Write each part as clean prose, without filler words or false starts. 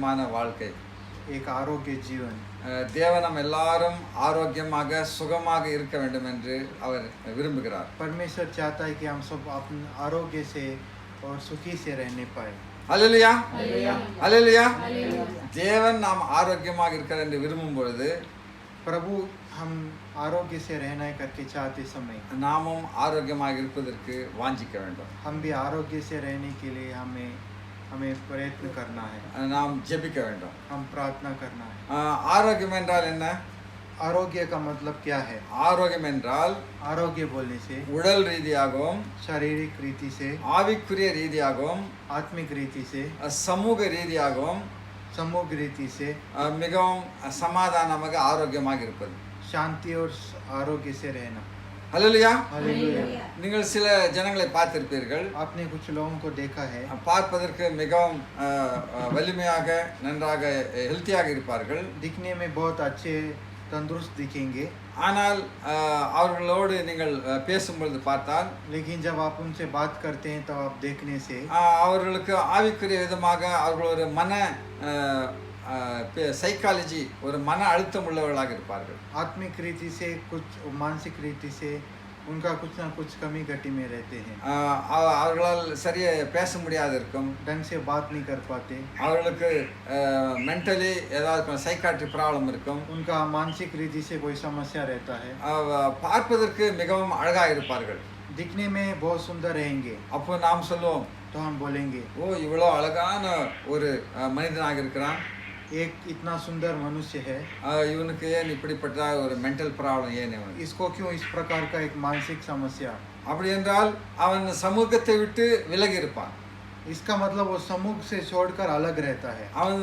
ஆரோக்கியமான வாழ்க்கை. एक आरोग्य जीवन। தேவன் நம்ம எல்லாரும் ஆரோக்கியமாக சுகமாக இருக்க வேண்டும் என்று அவர் விரும்புகிறார். परमेश्वर चाहता है कि हम सब अपने आरोग्य से और सुखी से रहने पाए। அல்லேலூயா அல்லேலூயா. தேவன் நாம் ஆரோக்கியமாக இருக்கிற என்று விரும்பும் பொழுது प्रभु हम आरोग्य से रहना है करके चाहते समय நாமும் ஆரோக்கியமாக இருப்பதற்கு வாஞ்சிக்க வேண்டும். हम भी आरोग्य से रहने के लिए हमें प्रयत्न करना है। நாம் ஜெபிக்க வேண்டும். हम प्रार्थना करना है। ஆரோக்கியம் என்றால் என்ன? आरोग्य का मतलब क्या है? ஆரோக்கியம் என்றால் आरोग्य बोलने से உடல் ரீதியாகவும் शारीरिक रीति से, ஆவிக்குரிய ரீதியாகவும் आत्मिक रीति से, சமூக ரீதியாகவும் समूह रीति से மிகவும் சமாதானமாக ஆரோக்கியமாக இருப்பது. शांति और आरोग्य से रहना। அல்லேலூயா. हालेलुया। நீங்கள் சில ஜனங்களை பார்த்திருப்பீர்கள். आपने कुछ लोगों को देखा है, பார்ப்பதற்கு மிகவும் வலிமையாக நன்றாக ஹெல்த்தியாக இருப்பார்கள். दिखने में बहुत अच्छे तंदुरुस्त दिखेंगे, ஆனால் அவர்களோடு நீங்கள் பேசும்பொழுது பார்த்தால் लेकिन जब आप उनसे बात करते हैं तब आप देखने से அவர்களுக்கு ஆவிக்குரிய விதமாக அவர்கள் ஒரு மன சைக்காலஜி ஒரு மன அழுத்தம் உள்ளவர்களாக இருப்பார்கள். आत्मिक रीति से कुछ मानसिक रीति से उनका कुछ ना कुछ कमी घटी में रहते हैं। அவர்களால் சரியா பேச முடியாது இருக்கும். ढंग से बात नहीं कर पाते। அவர்களுக்கு மென்டலி ஏதாவது சைக்காட்ரி ப்ராப்ளம் இருக்கும். उनका मानसिक रीति से कोई समस्या रहता है। பார்ப்பதற்கு மிகவும் அழகாக இருப்பார்கள். दिखने में बहुत सुंदर रहेंगे। அப்போ நாம் சொல்லுவோம், तो हम बोलेंगे, ஓ இவ்வளோ அழகான ஒரு மனிதனாக இருக்கிறான், एक इतना सुंदर मनुष्य है, இவனுக்கு ஏன் இப்படிப்பட்ட ஒரு மென்டல் ப்ராப்ளம் ஏன் இவனுக்கு? इसको क्यों इस प्रकार का एक मानसिक समस्या? அப்படி என்றால் அவன் சமூகத்தை விட்டு விலகி இருப்பான். इसका मतलब वो समूह से छोड़कर अलग रहता है। அவன்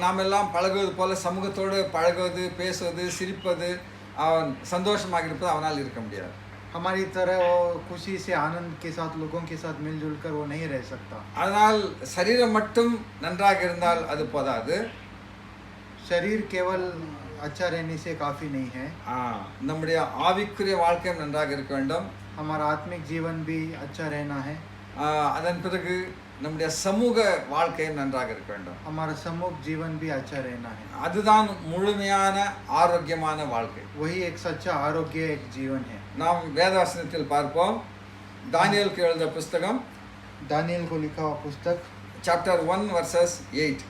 நாம் எல்லாம் பழகுவது போல சமூகத்தோடு பழகுவது, பேசுவது, சிரிப்பது, அவன் சந்தோஷமாக இருப்பது அவனால் இருக்க முடியாது. हमारी तरह वो खुशी से आनंद के साथ लोगों के साथ मिलजुल कर वो नहीं रह सकता। அதனால் சரீரம் மட்டும் நன்றாக இருந்தால் அது போதாது. शरीर केवल अच्छा रहने से काफ़ी नहीं है। நம்முடைய ஆவிக்குரிய வாழ்க்கையும் நன்றாக இருக்க வேண்டும். हमारा आत्मिक जीवन भी अच्छा रहना है। அதன் பிறகு நம்முடைய சமூக வாழ்க்கையும் நன்றாக இருக்க வேண்டும். हमारा समूह जीवन भी अच्छा रहना है। அதுதான் முழுமையான ஆரோக்கியமான வாழ்க்கை. वही एक सच्चा आरोग्य एक जीवन है। நாம் வேதவசனத்தில் பார்ப்போம். தானியேலுக்கு எழுதிய புத்தகம், दानियल को लिखा हुआ पुस्तक chapter 1 verses 8.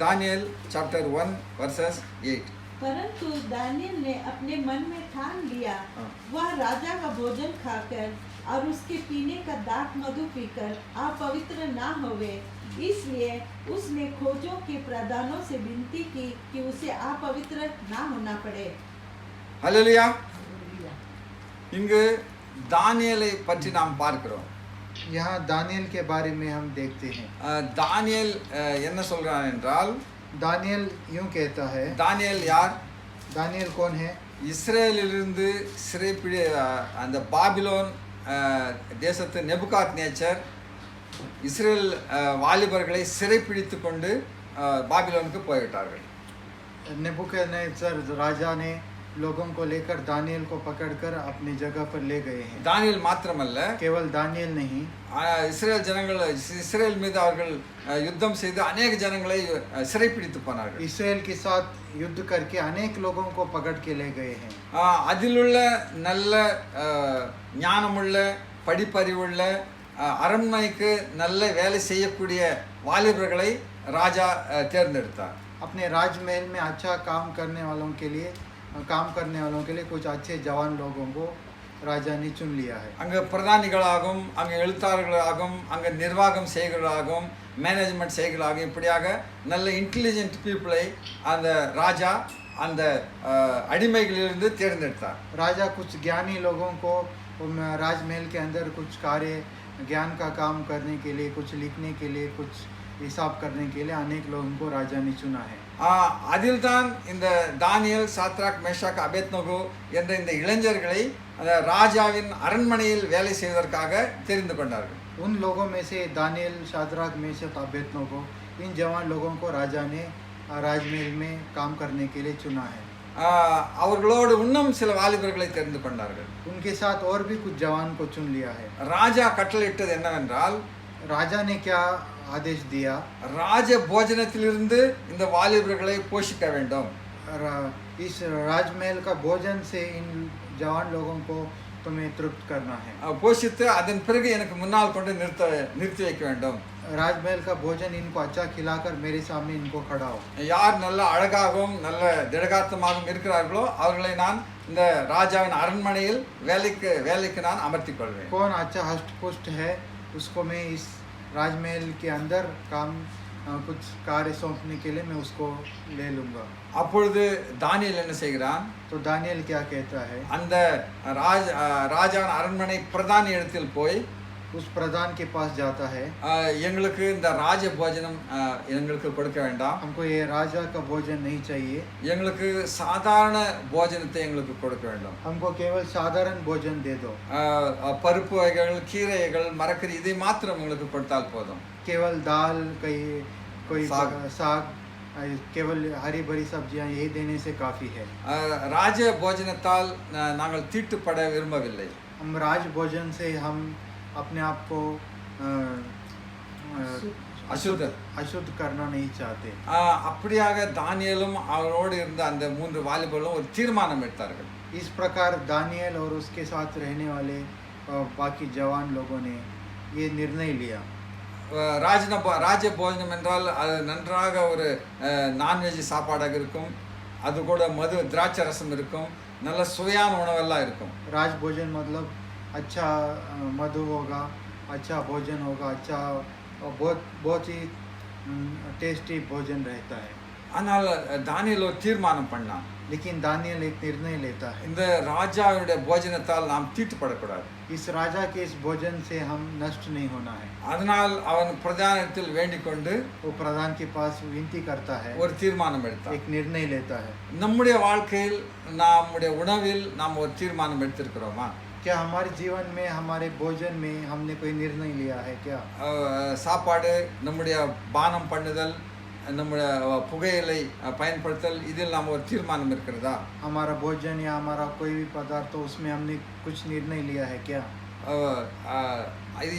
Daniel chapter 1 verses 8. परंतु दानियल ने अपने मन में ठान लिया, वह राजा का भोजन खाकर और उसके पीने का दाख मधु पीकर अपवित्र ना होवे, इसलिए उसने खोजों के प्रधानों से विनती की कि उसे अपवित्र ना होना पड़े। ஹல்லேலூயா. இங்கு தானியேலை பற்றி நாம் பார்க்கிறோம். यहाँ दानियल के बारे में हम देखते हैं। தானியேல் என்ன சொல்றான் என்றால், दानियल यूं कहता है। தானியேல் யார்? दानियल कौन है? இஸ்ரேலிலிருந்து சிறைப்பிடி அந்த பாபிலோன் தேசத்து நேபுகாத்நேச்சர் இஸ்ரேல் வாலிபர்களை சிறைப்பிடித்து கொண்டு பாபிலோனுக்கு போய்விட்டார்கள். नेबुकदनेस्सर राजा ने लोगों को लेकर दानियल को पकड़कर अपनी जगह पर ले गए हैं। தானியேல் மாத்திரமல்ல, केवल दानियल नहीं, இஸ்ரேல் மீது அவர்கள் யுத்தம் செய்து अनेक ஜனங்களை சிறைப்பிடித்து போனார்கள். इस्राएल के साथ युद्ध करके अनेक लोगों को पकड़ के ले गए हैं। அதிலுள்ள நல்ல ஞானமுள்ள படிப்பறிவுள்ள அரண்மனைக்கு நல்ல வேலை செய்யக்கூடிய வாலிபர்களை ராஜா தேர்ந்தெடுத்தார். अपने राजमहल में अच्छा काम करने वालों के लिए कुछ अच्छे जवान लोगों को राजा ने चुन लिया है। அங்கே பிரதானிகளாகவும், அங்கே எழுத்தாளர்களாகவும், அங்கே நிர்வாகம் செய்கிறவர்களாகவும், மேனேஜ்மெண்ட் செய்கிறவர்களாகவும், இப்படியாக நல்ல இன்டெலிஜென்ட் பீப்புளை அந்த ராஜா அந்த அடிமைகளிலிருந்து தேர்ந்தெடுத்தார். राजा कुछ ज्ञानी लोगों को राजमहल के अंदर कुछ कार्य ज्ञान का काम करने के लिए, कुछ लिखने के लिए, कुछ हिसाब करने के लिए अनेक लोगों को राजा ने चुना है। அதில் தான் இந்த தானியேல், சாத்ராக், மேஷாக், அபேத்நேகோ என்ற இந்த இளைஞர்களை அந்த ராஜாவின் அரண்மனையில் வேலை செய்வதற்காக தெரிந்து கொண்டார்கள். उन लोगों में से दानियल, शाद्राक, मेशक, अबेदनगो, इन जवान लोगों को राजा ने राजमहल में काम करने के लिए चुना है। அவர்களோடு இன்னும் சில வாலிபர்களை தெரிந்து கொண்டார்கள். उनके साथ और भी कुछ जवान को चुन लिया है। ராஜா கட்டளையிட்டது என்னவென்றால், राजा ने क्या आदेश दिया, ராஜ போஜனத்திலிருந்து இந்த வாலிபர்களை போஷிக்க வேண்டும். इस राजमहल का भोजन से इन जवान लोगों को तुम्हें तृप्त करना है। போஷித்து அதன் பிறகு எனக்கு முன்னால் கொண்டு நிறுத்தி வைக்க வேண்டும். राजमहल का भोजन इनको अच्छा खिलाकर मेरे सामने इनको खड़ा हो। யார் நல்ல அழகாகவும் நல்ல திடகார்த்தமாகவும் இருக்கிறார்களோ அவர்களை நான் இந்த ராஜாவின் அரண்மனையில் வேலைக்கு நான் அமர்த்திக் கொள்வேன். कौन अच्छा हष्ट पुष्ट है उसको मैं इस राजमहल के अंदर काम कुछ कार्य सौंपने के लिए मैं उसको ले लूँगा। அப்பொழுது தானியேல் என்ன செய்கிறான்? तो दानियल क्या कहता है? அந்த ராஜாவின் அரண்மனை பிரதானி இடத்தில் போய் उस प्रधान के पास जाता है, எங்களுக்கு இந்த ராஜ போஜனம் எங்களுக்கு கொடுக்க வேண்டாம், हमको ये राजा का भोजन नहीं चाहिए, எங்களுக்கு சாதாரண போஜனத்தை எங்களுக்கு கொடுக்க வேண்டும், हमको केवल साधारण भोजन दे दो, பருப்பு வகைகள் கீரைகள் மரக்கறி இதை மாத்திரம் எங்களுக்கு கொடுத்தால் போதும், केवल दाल कोई साग, केवल हरी भरी सब्जियां यही देने से काफ़ी है। ராஜ போஜனத்தால் நாங்கள் தீட்டுப்பட விரும்பவில்லை. हम राज भोजन से हम अपने आप को अशुद्ध करना नहीं चाहते। அப்படியாக தானியேலும் அவரோடு இருந்த அந்த 3 வாலிபர்களும் ஒரு தீர்மானம் எடுத்தார்கள். इस प्रकार दानियल और उसके साथ रहने वाले बाकी जवान लोगों ने ये निर्णय लिया। ராஜ போஜனம் என்றால் அது நன்றாக ஒரு நான்வெஜ் சாப்பாடாக இருக்கும், அது கூட மது திராட்சை ரசம் இருக்கும், நல்ல சுவையான உணவெல்லாம் இருக்கும். राज भोजन मतलब अच्छा मधु होगा, अच्छा भोजन होगा, अच्छा बहुत ही टेस्टी भोजन रहता है। ஆனால் தானியேல் ஒரு தீர்மானம் பண்ணான். लेकिन दानियल एक निर्णय लेता है, இந்த ராஜாவுடைய போஜனத்தால் நாம் தீட்டுப்படக்கூடாது, इस राजा के इस भोजन से हम नष्ट नहीं होना है। அதனால் அவன் பிரதானத்தில் வேண்டிக் கொண்டு वो प्रधान के पास विनती करता है, ஒரு தீர்மானம் எடுத்தான். एक निर्णय लेता है। நம்முடைய வாழ்க்கையில் நம்முடைய உணவில் நாம் ஒரு தீர்மானம் எடுத்திருக்கிறோமா? क्या हमारे जीवन में हमारे भोजन में हमने कोई निर्णय लिया है क्या? சாப்பாடு, நம்முடைய பானம் பண்ணுதல், நம்முடைய புகையிலை பயன்படுத்தல், இதில் நாம் ஒரு தீர்மானம் இருக்கிறதா? हमारा भोजन या हमारा कोई भी पदार्थ हो उसमें हमने कुछ निर्णय लिया है क्या?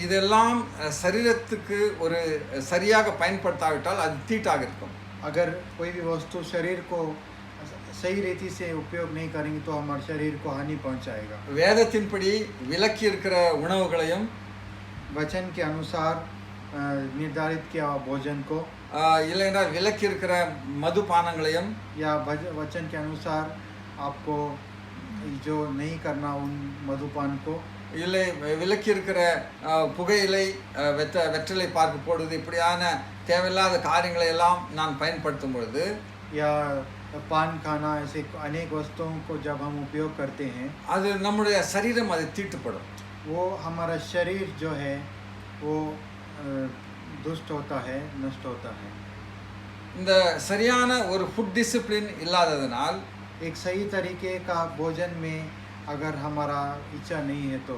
இதெல்லாம் சரீரத்துக்கு ஒரு சரியாக பயன்படுத்தாவிட்டால் அது தீட்டாக இருக்கும். अगर कोई भी वस्तु शरीर को सही रीति से उपयोग नहीं करेंगे तो हमारे शरीर को हानि पहुंचाएगा। வேதத்தின்படி விலக்கி இருக்கிற உணவுகளையும் वचन के अनुसार निर्धारित किया भोजन को இல்லைன்னா விலக்கி இருக்கிற மதுபானங்களையும் या वचन के अनुसार आपको जो नहीं करना उन मधुपान को, இல்லை விலக்கி இருக்கிற புகையிலை வெற்றிலை பார்க்க போடுவது, இப்படியான தேவையில்லாத காரியங்களை எல்லாம் நான் பயன்படுத்தும் பொழுது या पान खाना, ऐसे अनेक वस्तुओं को जब हम उपयोग करते हैं அது நம்முடைய சரீரம் அது தீட்டுப்படும். वो हमारा शरीर जो है वो दुष्ट होता है, नष्ट होता है। இந்த சரியான ஒரு ஃபுட் டிசிப்ளின் இல்லாததனால் एक सही तरीके का भोजन में अगर हमारा इच्छा नहीं है तो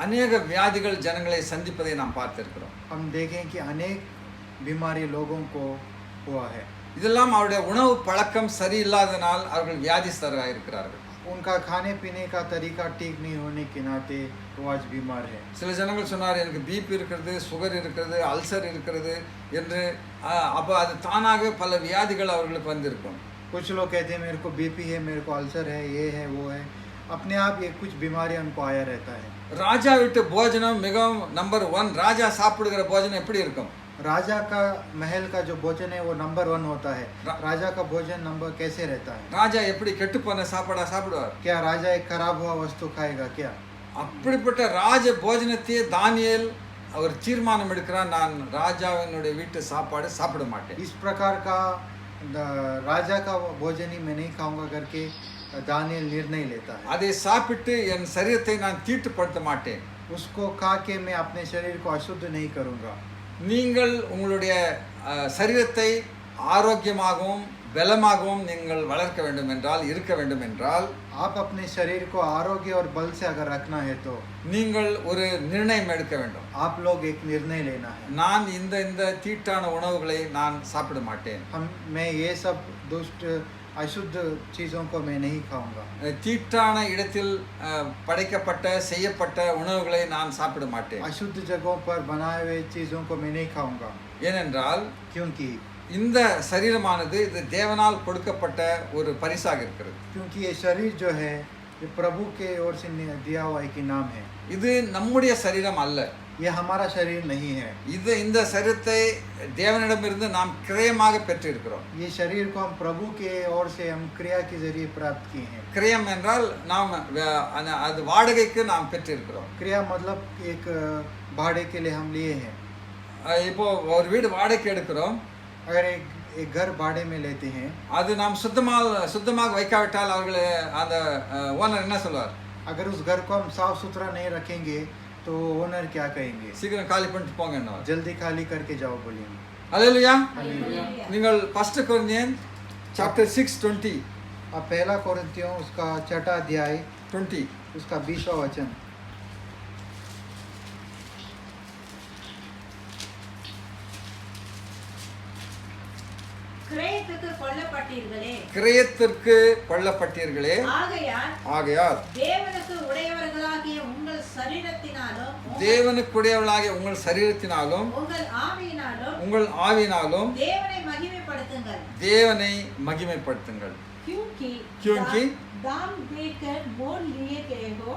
அநேக வியாதிகள் ஜனங்களை சந்திப்பதை நாம் பார்த்திருக்கிறோம். हम देखें कि अनेक बीमारी लोगों को हुआ है। இதெல்லாம் அவருடைய உணவு பழக்கம் சரியில்லாதனால் அவர்கள் வியாதிஸ்தராக இருக்கிறார்கள். उनका खाने पीने का तरीका ठीक नहीं होने के नाते वो आज बीमार है। சில ஜனங்கள் சொன்னார், எனக்கு பிபி இருக்கிறது, சுகர் இருக்கிறது, அல்சர் இருக்கிறது என்று. அப்போ அது தானாகவே பல வியாதிகள் அவர்களுக்கு வந்திருக்கும். कुछ लोग कहते हैं मेरे को बीपी है, मेरे को अल्सर है, ये है वो है, अपने आप ये कुछ बीमारियां उनको आया रहता है। ராஜா வீட்டு போஜனம் மிகவும் நம்பர் 1. ராஜா சாப்பிடுகிற போஜனம் எப்படி இருக்கும்? राजा का महल का जो भोजन है वो नंबर 1 होता है। राजा का भोजन नंबर कैसे रहता है? ராஜா எப்படி கெட்டு போன சாப்பாடா சாப்பிடுவார்? क्या राजा एक खराब हुआ वस्तु खाएगा क्या? அப்படிப்பட்ட ராஜ போஜனத்தையே தானியேல் அவர் தீர்மானம் எடுக்கிறார், நான் ராஜாவினுடைய வீட்டு சாப்பாடு சாப்பிட மாட்டேன். इस प्रकार का राजा का भोजन ही मैं नहीं खाऊंगा करके दानियल निर्णय लेता है। அதை சாப்பிட்டு என் சரீரத்தை நான் தீட்டுப்படுத்த மாட்டேன். उसको खा के मैं अपने शरीर को अशुद्ध नहीं करूंगा। நீங்கள் உங்களுடைய சரீரத்தை ஆரோக்கியமாகவும் பலமாகவும் நீங்கள் வளர்க்க வேண்டும் என்றால், இருக்க வேண்டும் என்றால், आप अपने शरीर को आरोग्य और बल से अगर रखना है तो நீங்கள் ஒரு நிர்ணயம் எடுக்க வேண்டும். आप लोग एक निर्णय लेना है। நான் இந்த தீட்டான உணவுகளை நான் சாப்பிட மாட்டேன். मैं ये सब दुष्ट अशुद्ध चीज़ों को मैं नहीं खाऊंगा। தீட்டான இடத்தில் படைக்கப்பட்ட செய்யப்பட்ட உணவுகளை நான் சாப்பிட மாட்டேன். अशुद्ध जगहों पर बनाए हुए चीज़ों को मैं नहीं खाऊंगा, ஏனென்றால் क्योंकि இந்த சரீரமானது இது தேவனால் கொடுக்கப்பட்ட ஒரு பரிசாக இருக்கிறது. ये शरीर जो है ये प्रभु के ओर से दिया हुआ एक इनाम है। இது நம்முடைய சரீரம் அல்ல. ये हमारा शरीर नहीं है। இந்த சரீரத்தை தேவனிடமிருந்து நாம் கிரயமாக பெற்றிருக்கிறோம். ये शरीर को हम प्रभु के ओर से हम क्रिया के जरिए प्राप्त किए हैं। கிரயம் என்றால் நாம் அது வாடகைக்கு நாம் பெற்றிருக்கிறோம். क्रिया मतलब एक भाड़े के लिए हम लिए हैं। இப்போ ஒரு வீடு வாடகைக்கு எடுக்கிறோம். अगर एक घर भाड़े में लेते हैं, அது நாம் சுத்தமாக வைக்காவிட்டால் அவர்கள் அந்த ஓனர் என்ன சொல்வார்? अगर उस घर को हम साफ सुथरा नहीं रखेंगे तो ओनर क्या कहेंगे? சீக்கிரம் காலி பண்ணிட்டு போங்க என்ன? जल्दी खाली करके जाओ बोलेंगे। ஹல்லேலூயா. हालेलुया। நீங்கள் 1 கொரிந்தியன் சாப்டர் 6:20 अब पहला कोरिन्थियों उसका 6वां अध्याय 20 उसका 20वां वचन। கிரயத்துக்கு கொல்லப்பட்டீர்களே, கிரயத்திற்கு கொல்லப்பட்டீர்களே, ஆகையால் தேவனுக்கு உடையவர்களாகிய உங்கள் சரீரத்தினாலும் தேவனுக்குடையவர்களாகிய உங்கள் சரீரத்தினாலும் உங்கள் ஆவியினாலும் தேவனை மகிமைப்படுத்துங்கள். क्योंकि दाम देकर मोल लिए गए हो,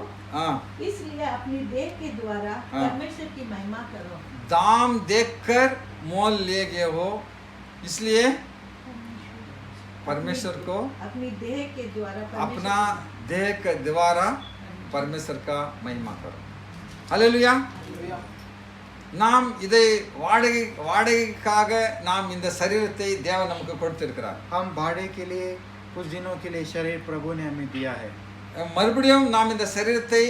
इसलिए अपनी देह के द्वारा परमेश्वर की महिमा करो। दाम देकर मोल लिए गए हो, इसलिए परमेश्वर को अपनी देह के द्वारा अपना देह के द्वारा परमेश्वर का महिमा करो. हालेलुया. நாம் இதை வாடகைக்காக நாம் இந்த சரீரத்தை தேவன் நமக்கு கொடுத்திருக்கிறார். हम भाड़े के लिए कुछ दिनों के लिए शरीर प्रभु ने हमें दिया है। மறுபடியும் நாம் இந்த சரீரத்தை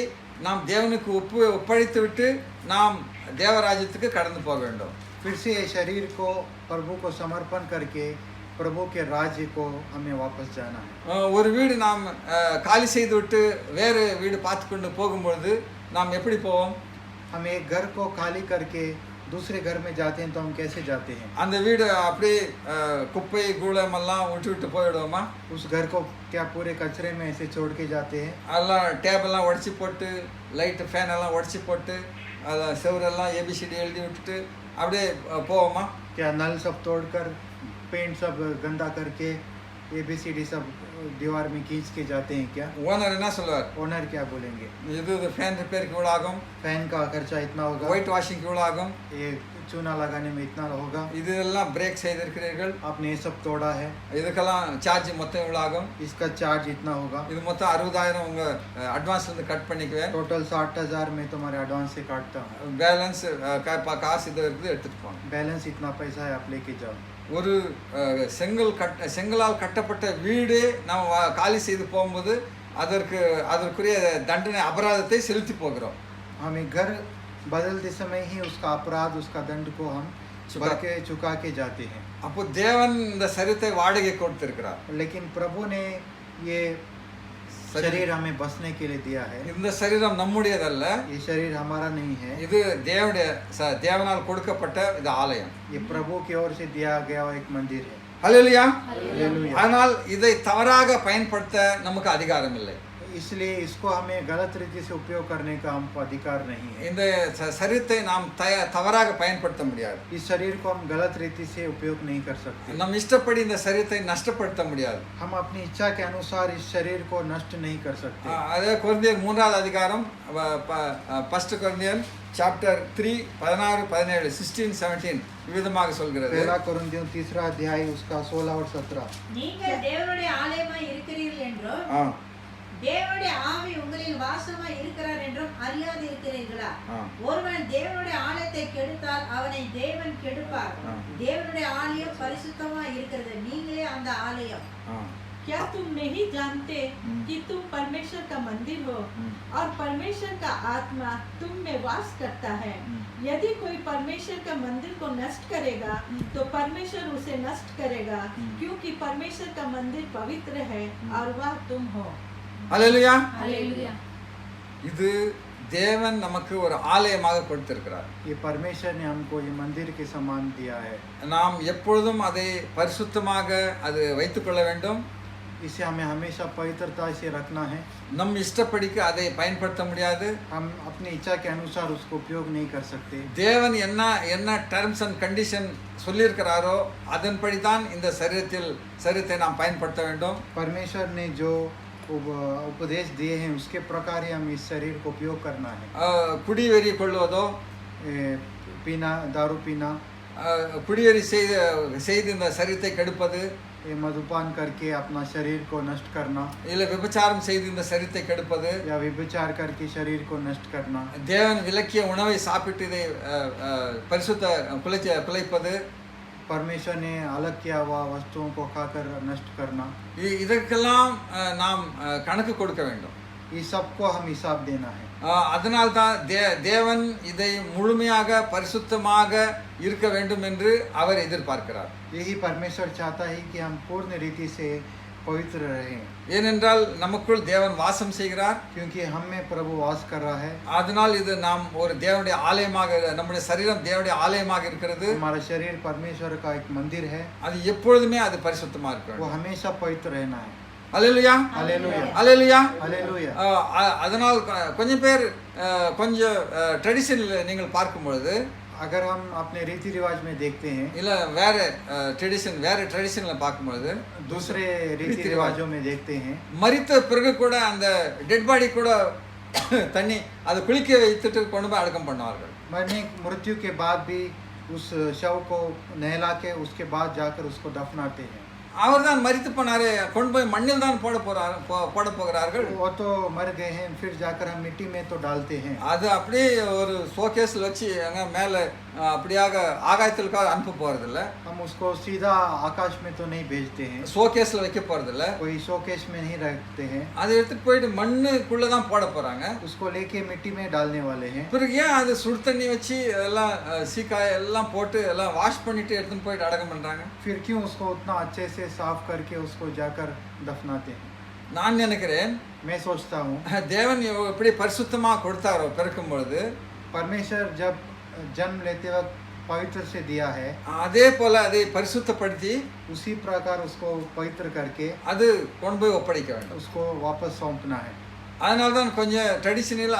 நாம் தேவனுக்கு ஒப்படைத்து விட்டு நாம் தேவராஜ்யத்துக்கு கடந்து போக வேண்டும். फिर से ये शरीर को प्रभु को समर्पण करके प्रभु के राज्य को हमें वापस जाना है. ஒரு வீடு நாம் காலி செய்து விட்டு வேறு வீடு பார்த்து கொண்டு போகும்போது நாம் எப்படி போவோம்? हम एक घर को खाली करके दूसरे घर में जाते हैं तो हम कैसे जाते हैं? அந்த வீடு அப்படியே குப்பை கூளம் எல்லாம் விட்டு போயிடுவோமா? उस घर को क्या पूरे कचरे में ऐसे छोड़ के जाते हैं? எல்லாம் டேபெல்லாம் உடைச்சி போட்டு லைட் ஃபேன் எல்லாம் உடைச்சி போட்டு செவரெல்லாம் ஏபிசிடி எழுதி விட்டுட்டு அப்படியே போவோமா? क्या नल सब तोड़कर पेंट सब गंदा करके ABCD सब दीवार में खींच के जाते हैं क्या? ஓனர் என்ன சொல்வார்? ओनर क्या बोलेंगे? இது ஃபேன் ரிப்பேருக்கு இவ்வளோ ஆகும், फैन का खर्चा इतना होगा, ஒயிட் வாஷிங்க்கு இவ்வளோ ஆகும், ये चूना लगाने में इतना होगा, இதெல்லாம் பிரேக் செய்திருக்கிறீர்கள், आपने ये सब तोड़ा है, இதுக்கெல்லாம் சார்ஜ் மொத்தம் இவ்வளோ ஆகும், इसका चार्ज इतना होगा, இது மொத்தம் 60,000 உங்க அட்வான்ஸ்ல இருந்து கட் பண்ணிக்குவேன், टोटल 60,000 में तुम्हारे एडवांस से काटता हूँ, பேலன்ஸ் காசு இது இருக்குது எடுத்துட்டு போங்க, बैलेंस इतना पैसा है आप लेके जाओ. ஒரு செங்கலால் கட்டப்பட்ட வீடு நாம் காலி செய்து போகும்போது அதற்குரிய தண்டனை அபராதத்தை செலுத்தி போகிறோம். हम एक घर बदलते समय ही उसका अपराध उसका दंड को हम चुका के जाते हैं. அப்போ தேவன் இந்த சரீரத்தை வாடகை கொடுத்திருக்கிறார். लेकिन प्रभु ने ये शरीर हमें बसने के लिए दिया है. இந்த சரீரம் நம்முடையதல்ல, ये शरीर हमारा नहीं है, இது தேவனால் கொடுக்கப்பட்ட இது ஆலயம். ये प्रभु की ओर से दिया गया एक मंदिर है. ஹல்லேலூயா. हालेलुया. ஆனால் இதை தவறாக பயன்படுத்த நமக்கு அதிகாரம் இல்லை. इसलिए इसको हमें गलत रीति से उपयोग करने का हमको अधिकार नहीं है. இந்த சரீரத்தை நாம் தவறாக பயன்படுத்த முடியாது. इस शरीर को हम गलत रीति से उपयोग नहीं कर सकते. நம் இஷ்டப்படி இந்த சரீரத்தை நஷ்டப்படுத்த முடியாது. हम अपनी इच्छा के अनुसार इस शरीर को नष्ट नहीं कर सकते. அதே கொரிந்தியர் 3வது அதிகாரம் 1 கொரிந்தியர் சாப்டர் 3 16 17 16 17 விதமாக சொல்கிறது. पहला कोरिन्थियों 3 अध्याय उसका 16 और 17. நீங்கள் தேவனுடைய ஆலயமாய் இருக்கிறீர்கள் என்றும் தேவனுடைய ஆவி உங்களில் வாசமாய் இருக்கிறார் என்றும் அறியாது இருக்கிறீர்களா? ஒருவன் தேவனுடைய ஆலயத்தை கெடுத்தால் அவனை தேவன் கெடுப்பார். தேவனுடைய ஆலயம் பரிசுத்தமாய் இருக்கிறது, நீங்களே அந்த ஆலயம். क्या तुम नहीं जानते कि तुम परमेश्वर का मंदिर हो और परमेश्वर का आत्मा तुम में वास करता है? यदि कोई परमेश्वर का मंदिर को नष्ट करेगा तो परमेश्वर उसे नष्ट करेगा, क्योंकि परमेश्वर का मंदिर पवित्र है और वह तुम हो. ஹல்லேலூயா. हालेलुया. இது தேவன் நமக்கு ஒரு ஆலயமாக கொடுத்திருக்கிறார். ये परमेश्वर ने हमको ये मंदिर के समान दिया है. நாம் எப்பொழுதும் அதை பரிசுத்தமாக அது வைத்துக்கொள்ள வேண்டும். इसे हमें हमेशा पवित्रता से रखना है। நம் இஷ்டப்படிக்கு அதை பயன்படுத்த முடியாது. हम अपनी इच्छा के अनुसार उसको उपयोग नहीं कर सकते। தேவன் என்ன என்ன டர்ம்ஸ் அண்ட் கண்டிஷன் சொல்லியிருக்கிறாரோ அதன்படி தான் இந்த சரீரத்தை நாம் பயன்படுத்த வேண்டும். परमेश्वर ने जो उपदेश दिए हैं उसके प्रकार ही हम इस शरीर को उपयोग करना है। குடிவெறி கொள்வதோ, पीना, दारू पीना, குடிவெறி செய்து இந்த சரீரத்தை கெடுப்பது, ये मधुपान करके अपना शरीर को नष्ट करना, இல்லை விபச்சாரம் செய்து இந்த சரீரத்தை கெடுப்பது, या व्यभिचार करके शरीर को नष्ट करना, தேவன் விலக்கிய உணவை சாப்பிட்டு இதை பரிசுத்த குலைப்பது, परमेश्वर ने अलग किया हुआ वस्तुओं को खाकर नष्ट करना, இதற்கெல்லாம் நாம் கணக்கு கொடுக்க வேண்டும். ये सबको हम हिसाब देना है। அதனால்தான் தேவன் இதை முழுமையாக பரிசுத்தமாக இருக்க வேண்டும் என்று அவர் எதிர்பார்க்கிறார். यही परमेश्वर चाहता है कि हम पूर्ण रीति से पवित्र रहें, ஏனென்றால் நமக்குள் தேவன் வாசம் செய்கிறார். क्योंकि हम में प्रभु वास कर रहा है। அதனால் இது நாம் ஒரு தேவனுடைய ஆலயமாக, நம்முடைய சரீரம் தேவனுடைய ஆலயமாக இருக்கிறது. हमारा शरीर परमेश्वर का एक मंदिर है, அது எப்பொழுதுமே அது பரிசுத்தமா இருக்க वो வேண்டும். हमेशा पवित्र रहना है। அல்லேலூயா, हालेलुया, அல்லேலூயா. हालेलुया। அதனால் கொஞ்சம் பேர் கொஞ்சம் ட்ரெடிஷனில் நீங்கள் பார்க்கும் பொழுது, अगर हम अपने रीति रिवाज में देखते हैं, இல்லை வேற ட்ரெடிஷனில் பார்க்கும் பொழுது, दूसरे रीति रिवाजों में देखते हैं, மரித்த பிறகு கூட அந்த டெட் பாடி கூட தண்ணி அதை குளிக்க வைத்துட்டு கொண்டு போய் அடக்கம் பண்ணுவார்கள். मरने मृत्यु के बाद भी उस शव को नहला के उसके बाद जाकर उसको दफनाते हैं। அவர் தான் மரித்து போனாரு, கொண்டு போய் மண்ணில் தான் போட போகிறார்கள். वो तो मर गए हैं, फिर जाकर हम मिट्टी में तो डालते हैं। அது அப்படியே ஒரு ஷோகேஸில் வச்சு அங்கே மேலே அப்படியாக ஆகாயத்திற்காக அனுப்ப போகிறதில்ல, हम उसको सीधा आकाश में तो नहीं भेजते हैं, ஷோகேஸில் வைக்க போகிறதில்ல, कोई शोकेश में नहीं रखते हैं, அதை எடுத்துகிட்டு போயிட்டு மண்ணுக்குள்ளே தான் போட போகிறாங்க. उसको लेके मिट्टी में डालने वाले हैं। பிறகு ஏன் அது சுடு தண்ணி வச்சு எல்லாம் சீக்காய் எல்லாம் போட்டு எல்லாம் வாஷ் பண்ணிட்டு எடுத்துன்னு போயிட்டு அடக்கம் பண்ணுறாங்க? फिर क्यों उसको उतना अच्छे से साफ करके उसको जाकर दफनाते हैं? நான் நினைக்கிறேன், मैं सोचता हूँ தேவன் எப்படி பரிசுத்தமாக கொடுத்தாரோ பிறக்கும் பொழுது, परमेश्वर जब जन्म लेते वक्त पवित्र से दिया है, அதே போல அதை பரிசுத்தப்படுத்தி उसी प्रकार उसको पवित्र करके அது கொண்டு போய் ஒப்படைக்க வேண்டும். उसको वापस सौंपना है। அதனால தான் கொஞ்சம் ட்ரெடிஷனல்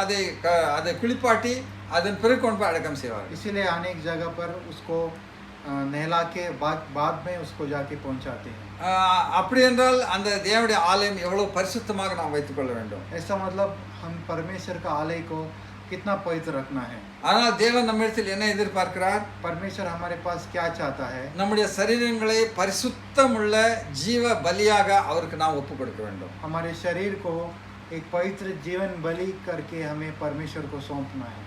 அதை குளிப்பாட்டி அதன் பிறகு கொண்டு போய் அடக்கம் செய்வார்கள். इसीलिए अनेक जगह पर उसको नहला के बाद में उसको जाके पहुंचाते हैं। அப்படி என்றால் அந்த தேவனுடைய ஆலயம் எவ்வளவு பரிசுத்தமாக நாம் வைத்துக்கொள்ள வேண்டும். ऐसा मतलब हम परमेश्वर का आलय को कितना पवित्र रखना है। ஆனால் தேவன் நம்மிடத்தில் என்ன எதிர்பார்க்கிறார்? परमेश्वर हमारे पास क्या चाहता है? நம்முடைய சரீரங்களை பரிசுத்தமுள்ள ஜீவ பலியாக அவருக்கு நாம் ஒப்பு கொடுக்க வேண்டும். हमारे शरीर को एक पवित्र जीवन बलि करके हमें परमेश्वर को सौंपना है।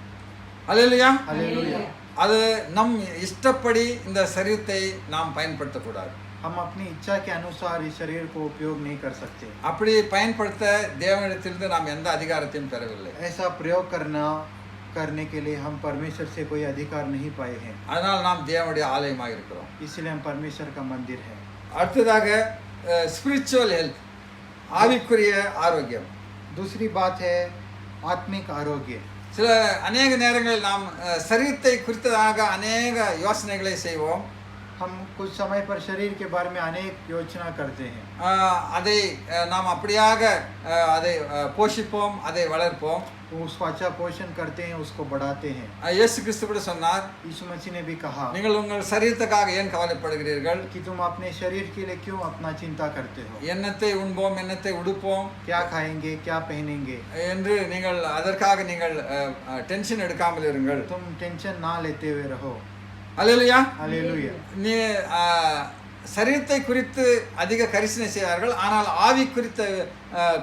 அல்லேலூயா. हालेलुया। அது நம் இஷ்டப்படி இந்த சரீரத்தை நாம் பயன்படுத்தக்கூடாது. हम अपनी इच्छा के अनुसार इस शरीर को उपयोग नहीं कर सकते। அப்படி பயன்படுத்த தேவனிடத்திலிருந்து நாம் எந்த அதிகாரத்தையும் பெறவில்லை. ऐसा प्रयोग करने के लिए हम परमेश्वर से कोई अधिकार नहीं पाए हैं, அதனால் நாம் தேவனுடைய ஆலயமாக இருக்கிறோம். इसलिए हम परमेश्वर का मंदिर है। அடுத்ததாக ஸ்பிரிச்சுவல் ஹெல்த், ஆவிக்குரிய ஆரோக்கியம். दूसरी बात है आत्मिक आरोग्य। சில அநேக நேரங்களில் நாம் சரீரத்தை குறித்ததாக அநேக யோசனைகளை செய்வோம். हम कुछ समय पर शरीर के बारे में अनेक योजना करते हैं, அதை நாம் அப்படியாக அதை போஷிப்போம், அதை வளர்ப்போம். तो उसको अच्छा पोषण करते हैं, उसको बढ़ाते हैं। இயேசு கிறிஸ்து கூட சொன்னார், यीशु मसीह ने भी कहा நீங்கள் உங்கள் சரீரத்துக்காக ஏன் கவலைப்படுகிறீர்கள்? कि तुम अपने शरीर के लिए क्यों अपना चिंता करते हो? எண்ணத்தை உண்போம், எண்ணத்தை உடுப்போம் क्या खाएंगे, क्या पहनेंगे? என்று நீங்கள் அதற்காக நீங்கள் டென்ஷன் எடுக்காமல் இருங்கள். तुम टेंशन ना लेते हुए रहो। அல்லேலூயா. हालेलुया। நீ சரீரத்தை குறித்து அதிக கரிசனை செய்வார்கள், ஆனால் ஆவி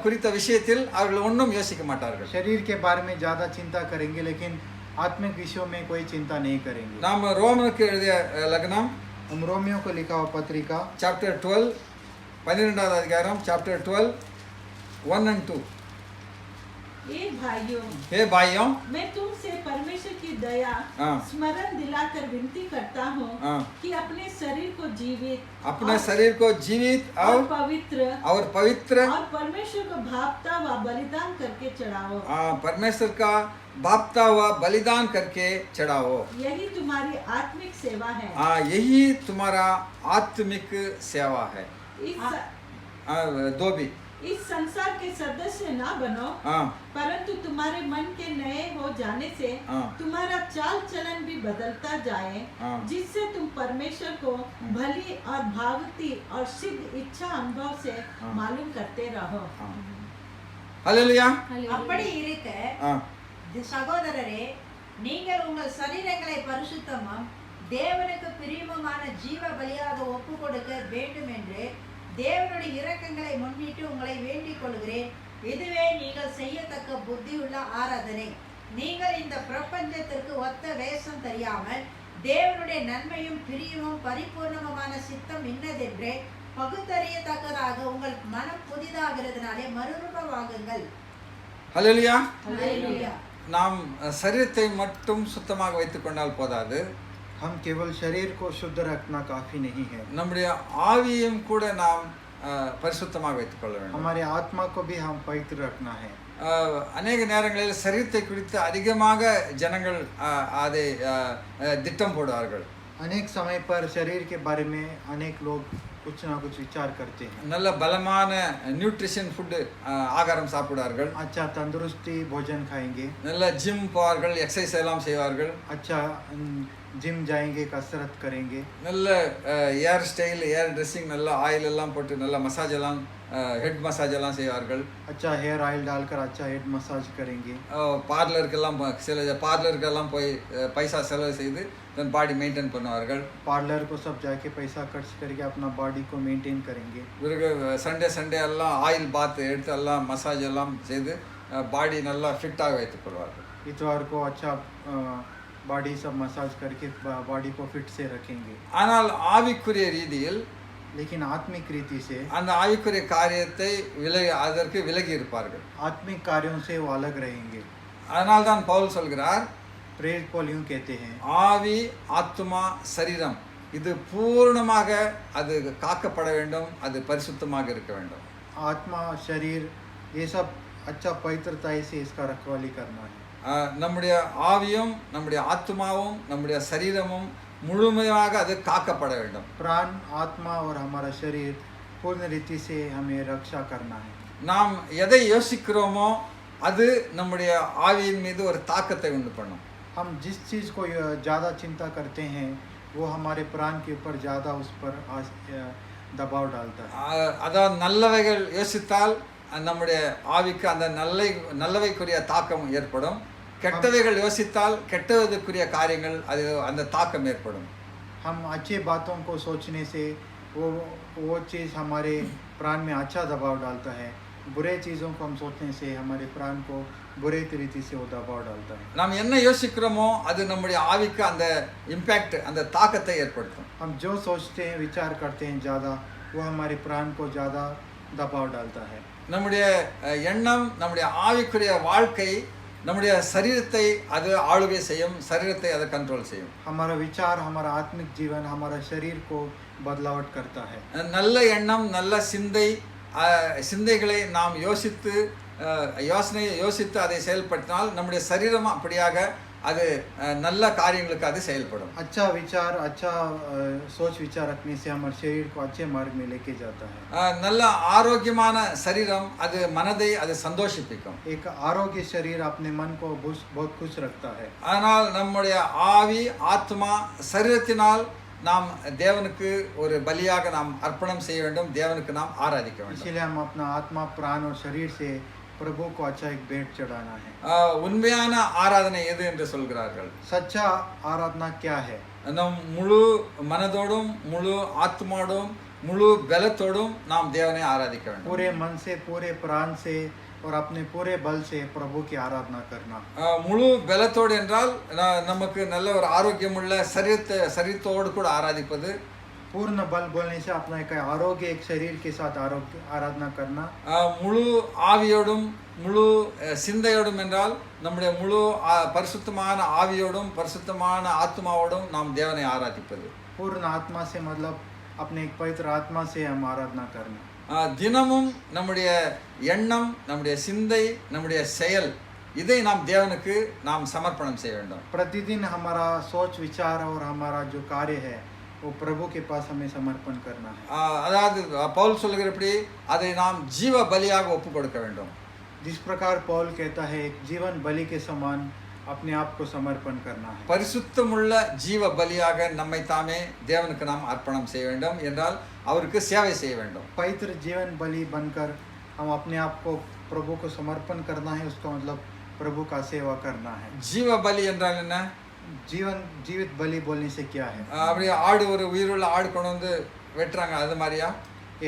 குறித்த விஷயத்தில் அவர்கள் ஒன்றும் யோசிக்க மாட்டார்கள். शरीर के बारे में ज़्यादा चिंता करेंगे, लेकिन आत्मिक विषयों में कोई चिंता नहीं करेंगे। நாம் ரோமனுக்கு எழுதிய லக்னம் हम रोमियो को लिखा हुआ पत्रिका சாப்டர் 12 12வது அதிகாரம் சாப்டர் 12 1 and 2. ए भाइयों, हे भाइयों, मैं तुमसे परमेश्वर की दया हाँ। स्मरण दिलाकर विनती करता हूँ हाँ। कि अपने शरीर को जीवित अपने शरीर को जीवित और और पवित्र और परमेश्वर को भापता व बलिदान करके चढ़ाओ। परमेश्वर का भापता हुआ बलिदान करके चढ़ाओ। यही तुम्हारी आत्मिक सेवा है। यही तुम्हारा आत्मिक सेवा है। धोबी। इस संसार के सदस्य ना बनो, हाँ परंतु तुम्हारे मन के नए हो जाने से हाँ। तुम्हारा चाल चलन भी बदलता जाए, हाँ। जिससे तुम परमेश्वर को भली और भावती और सिद्ध इच्छा अनुभव से हाँ। मालूम करते रहो। हालेलुया। அப்படி இருக்க हाँ சகோதரரே, நீங்கள் உங்கள் சரீரங்களை பரிசுத்தமும் தேவனுக்கு பிரியமுமான ஜீவ பலியாக ஒப்பு கொடுக்க வேண்டும் என்று தேவனுடைய இரக்கங்களை முன்னிட்டு உங்களை வேண்டிக் கொள்கிறேன். இதுவே நீங்கள் செய்யத்தக்க புத்தியுள்ள ஆராதனை. நீங்கள் இந்த பிரபஞ்சத்திற்கு ஒத்த வேஷம் தெரியாமல் தேவனுடைய நன்மையும் பிரியமும் பரிபூர்ணமான சித்தம் இன்னதென்றே பகுத்தறியத்தக்கதாக உங்கள் மனம் புதிதாகிறதுனாலே மறுரூபமாகுங்கள். हालेलुया। அல்லேலூயா. நாம் சரீரத்தை மட்டும் சுத்தமாக வைத்துக்கொண்டால் போதாது, हम केवल शरीर को शुद्ध रखना काफी नहीं है, நம்முடைய ஆவியையும் கூட நாம் பரிசுத்தமாக வைத்துக்கொள்ள வேண்டும். हमारे आत्मा को भी हम पवित्र रखना है. அநேக நேரங்களில் சரீரத்தை குறித்து அதிகமாக ஜனங்கள் அதை திட்டம் போடுவார்கள். अनेक समय पर शरीर के बारे में अनेक लोग कुछ ना कुछ विचार करते हैं. நல்ல பலமான நியூட்ரிஷன் ஃபுட்டு ஆகாரம் சாப்பிடுவார்கள். अच्छा तंदुरुस्ती भोजन खाएंगे, நல்ல ஜிம் போவார்கள், எக்ஸசைஸ் எல்லாம் செய்வார்கள். अच्छा जिम जाएंगे, कसरत करेंगे, நல்ல ஏர் ஸ்டைல், ஏர் ட்ரெஸ்ஸிங், நல்ல ஆயில் எல்லாம் போட்டு நல்ல மசாஜ் எல்லாம், ஹெட் மசாஜ் எல்லாம் செய்வார்கள். अच्छा हेयर ऑयल डालकर अच्छा हेड मसाज करेंगे. பார்லருக்கெல்லாம் சில பார்லருக்கெல்லாம் போய் பைசா செலவு செய்து தன் பாடி மெயின்டைன் பண்ணுவார்கள். पार्लर को सब जाके पैसा खर्च करके अपना बॉडी को मेंटेन करेंगे. பிறகு சண்டே எல்லாம் ஆயில் பாத் எடுத்து எல்லாம் மசாஜ் எல்லாம் செய்து பாடி நல்லா ஃபிட்டாக வைத்துக் கொள்வார்கள். इतवार को अच्छा बॉडी सब मसाज करके बॉडी को फिट से रखेंगे. ஆனால் ஆவிக்குரிய ரீதியில் लेकिन आत्मिक रीति से அந்த ஆவிக்குரிய காரியத்தை அதற்கு விலகி இருப்பார்கள். आत्मिक कार्यों से वो अलग रहेंगे. அதனால் தான் பவுல் சொல்கிறார், प्रेरित पौल यूं कहते हैं, ஆவி ஆத்துமா சரீரம் இது பூர்ணமாக அது காக்கப்பட வேண்டும், அது பரிசுத்தமாக இருக்க வேண்டும். आत्मा शरीर ये सब अच्छा पवित्रता से इसका रखवाली करना है. நம்முடைய ஆவியும் நம்முடைய ஆத்துமாவும் நம்முடைய சரீரமும் முழுமையாக அது காக்கப்பட வேண்டும். प्राण आत्मा और हमारा शरीर पूर्ण रीति से हमें रक्षा करना है. நாம் எதை யோசிக்கிறோமோ அது நம்முடைய ஆவியின் மீது ஒரு தாக்கத்தை உண்டு பண்ணும். हम जिस चीज़ को ज़्यादा चिंता करते हैं वो हमारे प्राण के ऊपर ज़्यादा उस पर दबाव डालता है. அதாவது நல்லவைகள் யோசித்தால் நம்முடைய ஆவிக்கு அந்த நல்லவைக்குரிய தாக்கம் ஏற்படும். கெட்டவைகள் யோசித்தால் கெட்டதுக்குரிய காரியங்கள் அது அந்த தாக்கம் ஏற்படும். हम अच्छे बातों को सोचने से वो चीज़ हमारे प्राण में अच्छा दबाव डालता है. बुरे चीज़ों को हम सोचने से हमारे प्राण को बुरे तरीके से वो दबाव डालता है. நாம் என்ன யோசிக்கிறோமோ அது நம்முடைய ஆவிக்கு அந்த இம்பேக்ட், அந்த தாக்கத்தை ஏற்படுத்தும். हम जो सोचते हैं विचार करते हैं ज़्यादा वो हमारे प्राण को ज़्यादा दबाव डालता है. நம்முடைய எண்ணம், நம்முடைய ஆவிக்குரிய வாழ்க்கை நம்முடைய சரீரத்தை அது ஆளுகை செய்யும், சரீரத்தை அதை கண்ட்ரோல் செய்யும். हमारा विचार हमारा आत्मिक जीवन हमारा शरीर को बदलावट करता है. நல்ல எண்ணம், நல்ல சிந்தைகளை நாம் யோசித்து அதை செயல்படுத்தினால் நம்முடைய சரீரம் அப்படியாக அது நல்ல காரியங்களுக்கு அது செயல்படும். अच्छा विचार अच्छा सोच विचार रखने से हमारे शरीर को अच्छे मार्ग में लेके जाता है. நல்ல ஆரோக்கியமான சரீரம் அது மனதை அது சந்தோஷிப்பிக்கும். एक आरोग्य शरीर अपने मन को बहुत खुश रखता है. ஆனால் நம்முடைய ஆவி ஆத்மா சரீரத்தினால் நாம் தேவனுக்கு ஒரு பலியாக நாம் அர்ப்பணம் செய்ய வேண்டும், தேவனுக்கு நாம் ஆராதிக்க வேண்டும். इसीलिए हम अपना आत्मा प्राण और शरीर से प्रभु को अच्छा एक भेंट चढ़ाना है. உண்மையான ஆராதனை எது என்று சொல்கிறார்கள்? सच्चा आराधना क्या है? நம் முழு மனதோடும் முழு ஆத்மாவோடும் முழு பலத்தோடும் நாம் தேவனை ஆராதிக்க வேண்டும். पूरे मन से पूरे प्राण से और अपने पूरे बल से प्रभु की आराधना करना. முழு பலத்தோடு என்றால் நமக்கு நல்ல ஒரு ஆரோக்கியமுள்ள சரீரத்தோடு கூட ஆராதிப்பது. पूर्ण बल बोलने से अपना एक आरोग्य एक शरीर के साथ आराधना करना. முழு ஆவியோடும் முழு சிந்தையோடும் என்றால் நம்முடைய முழு பரிசுத்தமான ஆவியோடும் பரிசுத்தமான ஆத்மாவோடும் நாம் தேவனை ஆராதிப்பது. पूर्ण आत्मा से मतलब अपने एक पवित्र आत्मा से हम आराधना करना. தினமும் நம்முடைய எண்ணம், நம்முடைய சிந்தை, நம்முடைய செயல் இதை நாம் தேவனுக்கு நாம் சமர்ப்பணம் செய்ய வேண்டும். प्रतिदिन हमारा सोच विचार और हमारा जो कार्य है वो प्रभु के पास हमें समर्पण करना है। அதாவது பவுல் சொல்லுகிறபடி அதை நாம் ஜீவ பலியாக ஒப்பு கொடுக்க வேண்டும். जिस प्रकार पौल कहता है एक जीवन बलि के समान अपने आप को समर्पण करना है। பரிசுத்தமுள்ள ஜீவ பலியாக நம்மை தாமே தேவனுக்கு நாம் அர்ப்பணம் செய்ய வேண்டும் என்றால் அவருக்கு சேவை செய்ய வேண்டும். पवित्र जीवन बलि बनकर हम अपने आप को प्रभु को समर्पण करना है, उसका मतलब प्रभु का सेवा करना है। ஜீவ பலி என்றால் என்ன? जीवित बलि बोलने से क्या है? அப்படியே ஆடு ஒரு உயிருள்ள ஆடு கொண்டு வந்து வெட்டுறாங்க அது மாதிரியா?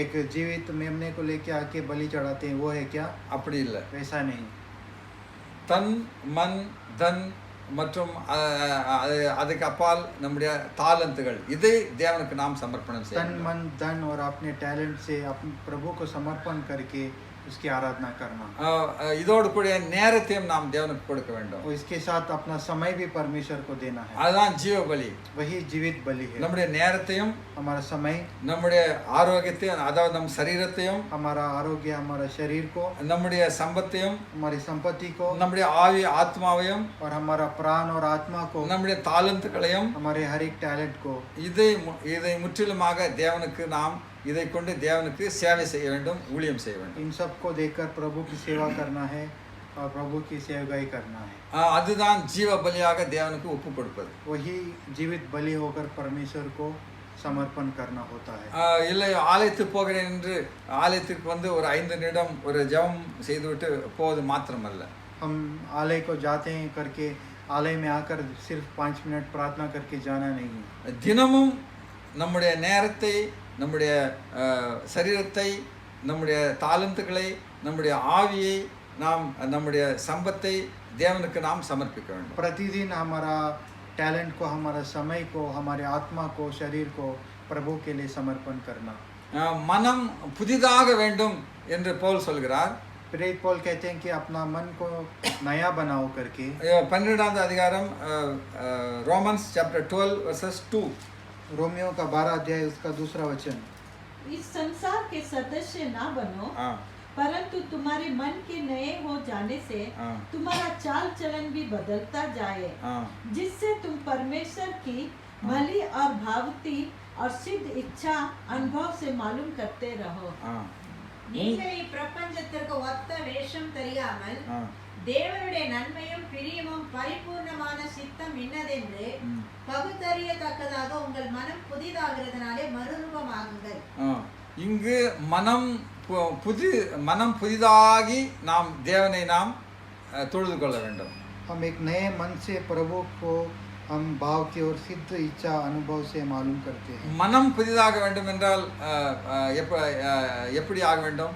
एक जीवित मेमने को लेके आके बलि चढ़ाते हैं, वो है क्या? அப்படி இல்லை. वैसा नहीं। தன் மண் தன் மற்றும் அதுக்கு அப்பால் நம்முடைய தாளந்துகள் இதை தேவனுக்கு நாம் சமர்ப்பணம் तन செய்யணும். मन धन और अपने टैलेंट से अपने प्रभु को समर्पण करके उसकी आराधना करना। இதோடு கூட நேரத்தையும் நாம் தேவனுக்கு கொடுக்க வேண்டும். और इसके साथ अपना समय भी परमेश्वर को देना है। அதுதான் ஜீவ பலி. वही जीवित बलि है। நம்முடைய நேரத்தையும் हमारा समय, நம்முடைய ஆரோக்கியத்தையும் அதாவது நம் சரீரத்தையும் हमारा आरोग्य, हमारा शरीर को, நம்முடைய சம்பத்தையும் हमारी संपत्ति को நம்முடைய ஆவி ஆத்மாவையும் और हमारा प्राण और आत्मा को, நம்முடைய தாளந்துகளையும் हमारे हर एक टैलेंट को, இதை முற்றிலுமாக தேவனுக்கு நாம் இதை கொண்டு தேவனுக்கு சேவை செய்ய வேண்டும், ஊழியம் செய்ய வேண்டும். इन सब को देकर प्रभु की सेवा करना है और प्रभु की सेवकाई करना है। அதுதான் ஜீவ பலியாக தேவனுக்கு ஒப்பு கொடுப்பது. वही जीवित बलि होकर परमेश्वर को समर्पण करना होता है। இல்லை ஆலயத்துக்கு போகிறேன் என்று ஆலயத்துக்கு வந்து ஒரு 5 நிமிடம் ஒரு ஜெபம் செய்துவிட்டு போவது மாத்திரமல்ல. हम आलय को जाते हैं करके आलय में आकर सिर्फ 5 मिनट प्रार्थना करके जाना नहीं। தினமும் நம்முடைய நேரத்தை, நம்முடைய சரீரத்தை, நம்முடைய தாளந்துகளை, நம்முடைய ஆவியை, நம்முடைய சம்பத்தை தேவனுக்கு நாம் சமர்ப்பிக்க வேண்டும். प्रतिदिन हमारा टैलेंट को, हमारा समय को, हमारे आत्मा को, शरीर को प्रभु के लिए समर्पण करना। மனம் புதிதாக வேண்டும் என்று பவுல் சொல்கிறார். प्रेरित पौल कहते हैं कि अपना मन को नया बनाओ करके। 12வது அதிகாரம் रोमन्स चैप्टर 12 वर्सेस 2 रोमियो का 12 अध्याय उसका 2 वचन। इस संसार के सदस्य ना बनो, परंतु तुम्हारे मन के नए हो जाने से तुम्हारा चाल चलन भी बदलता जाए, जिससे तुम परमेश्वर की भली और भावती और सिद्ध इच्छा अनुभव से मालूम करते रहो। நீங்கள் இப்பிரபஞ்சத்திற்கு ஒத்த வேஷம் தெரியாமல் தேவனுடைய நன்மையும் பிரியமும் பரிபூர்ணமான சித்தம் இன்னதென்று பகுத்தறியத்தக்கதாக உங்கள் மனம் புதிதாகிறதுனாலே மறுரூபமாகுங்கள். இங்கு மனம் புதிதாகி நாம் தேவனை நாம் தொழுது கொள்ள வேண்டும். हम एक नए मन से प्रभु को हम भाव की और सिद्ध इच्छा अनुभव से मालूम करते हैं। மனம் புதிதாக வேண்டும் என்றால் எப்படி ஆக வேண்டும்?